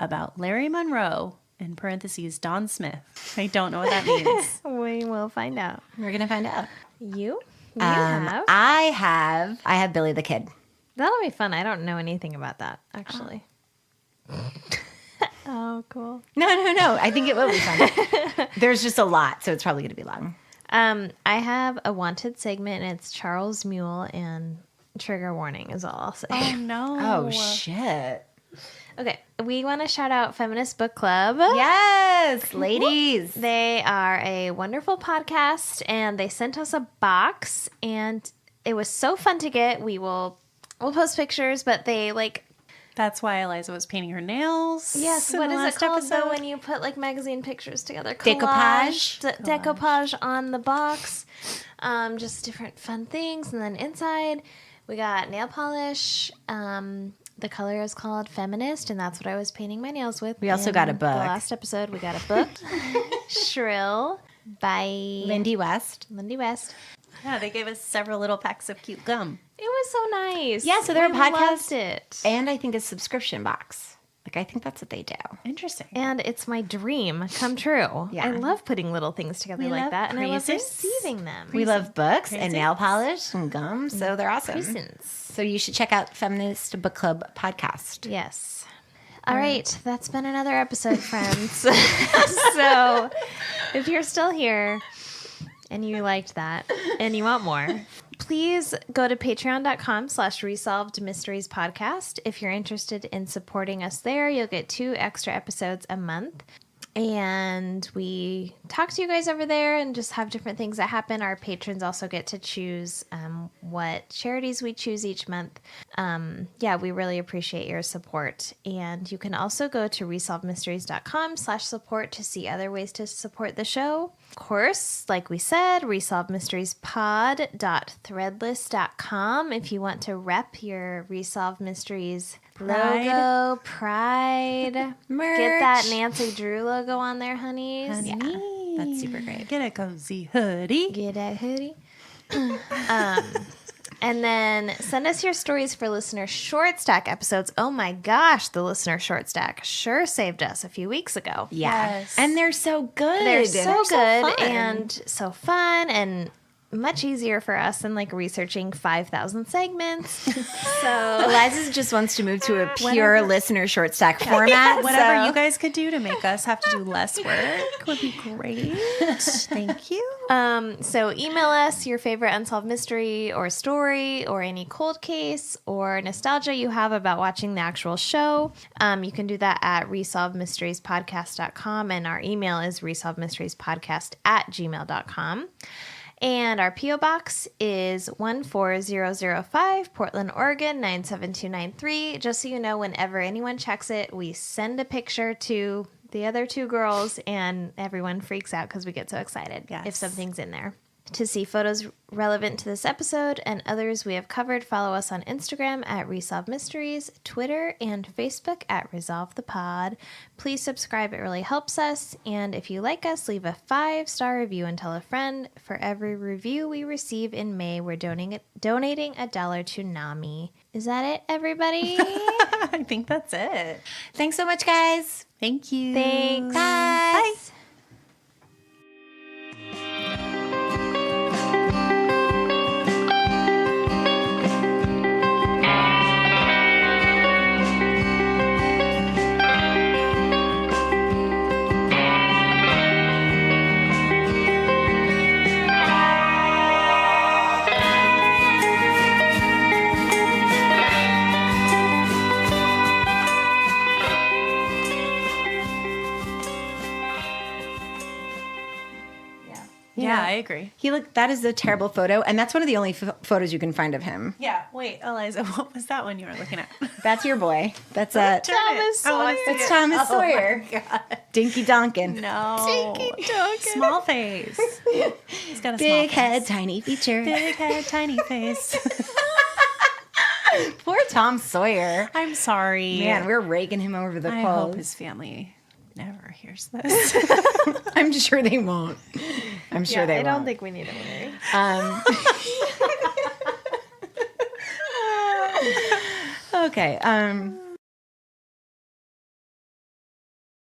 about Larry Monroe, in parentheses, Don Smith. I don't know what that means. We will find out. We're going to find out. You have? I have Billy the Kid. That'll be fun. I don't know anything about that, actually. Oh, cool. No. I think it will be fun. There's just a lot, so it's probably going to be long. I have a wanted segment, and it's Charles Mule, and trigger warning is all I'll say. Oh, no. Oh, shit. Okay, we want to shout out Feminist Book Club. Yes, ladies. They are a wonderful podcast, and they sent us a box, and it was so fun to get. We'll post pictures, but they like. That's why Eliza was painting her nails. Yes, in what the is it last called though episode. when you put like magazine pictures together? Decoupage? Decoupage on the box. Just different fun things, and then inside we got nail polish. The color is called Feminist, and that's what I was painting my nails with. We also got a book. The last episode, we got a book. Shrill by Lindy West. West. Yeah, they gave us several little packs of cute gum. It was so nice. Yeah, so they're a We podcast. loved it. And I think a subscription box. Like, I think that's what they do. Interesting. And it's my dream come true. Yeah. I love putting little things together We like love that, and I love presents. receiving them. We love books and Presents. nail polish and gum, so they're awesome. Presents. So you should check out Feminist Book Club podcast. Yes. All right, that's been another episode, friends. So if you're still here and you liked that and you want more, please go to patreon.com/resolved mysteries podcast. If you're interested in supporting us there, you'll get 2 extra episodes a month. And we talk to you guys over there and just have different things that happen. Our patrons also get to choose what charities we choose each month. We really appreciate your support. And you can also go to resolvedmysteries.com/support to see other ways to support the show. Of course, like we said, resolvedmysteriespod.threadless.com if you want to rep your Resolved Mysteries logo, pride. Merch. Get that Nancy Drew logo on there, honeys. Yeah, that's super great. Get a cozy hoodie. Get a hoodie. And then send us your stories for listener short stack episodes. Oh my gosh, the listener short stack sure saved us a few weeks ago. Yeah. Yes. And they're so good. They're so good fun. and so fun and much easier for us than like researching 5,000 segments. So Eliza just wants to move to a pure listener short stack format. Whatever so- you guys could do to make us have to do less work would be great. Thank you. So email us your favorite unsolved mystery or story or any cold case or nostalgia you have about watching the actual show. You can do that at resolvedmysteriespodcast.com, and our email is resolvedmysteriespodcast@gmail.com. And our P.O. Box is 14005, Portland, Oregon, 97293. Just so you know, whenever anyone checks it, we send a picture to the other two girls, and everyone freaks out because we get so excited if something's in there. To see photos relevant to this episode and others we have covered, follow us on Instagram at Resolve Mysteries, Twitter, and Facebook at Resolve the Pod. Please subscribe, it really helps us. And if you like us, leave a 5-star review and tell a friend. For every review we receive in May, we're donating $1 to NAMI. Is that it, everybody? I think that's it. Thanks so much, guys. Thank you. Thanks. Bye. Yeah, I agree. That is a terrible photo, and that's one of the only photos you can find of him. Yeah. Wait, Eliza, what was that one you were looking at? That's your boy. That's Thomas Sawyer. That's Thomas Sawyer. Oh my God. Dinky Donkin. No. Dinky Donkin. Small face. He's got a Big small head, face. tiny feature. Big head, tiny face. Poor Tom Sawyer. I'm sorry. Man, we're raking him over the I hope coals. his family never hears this. I'm sure they won't. I'm sure they I won't. don't think we need a worry. Okay.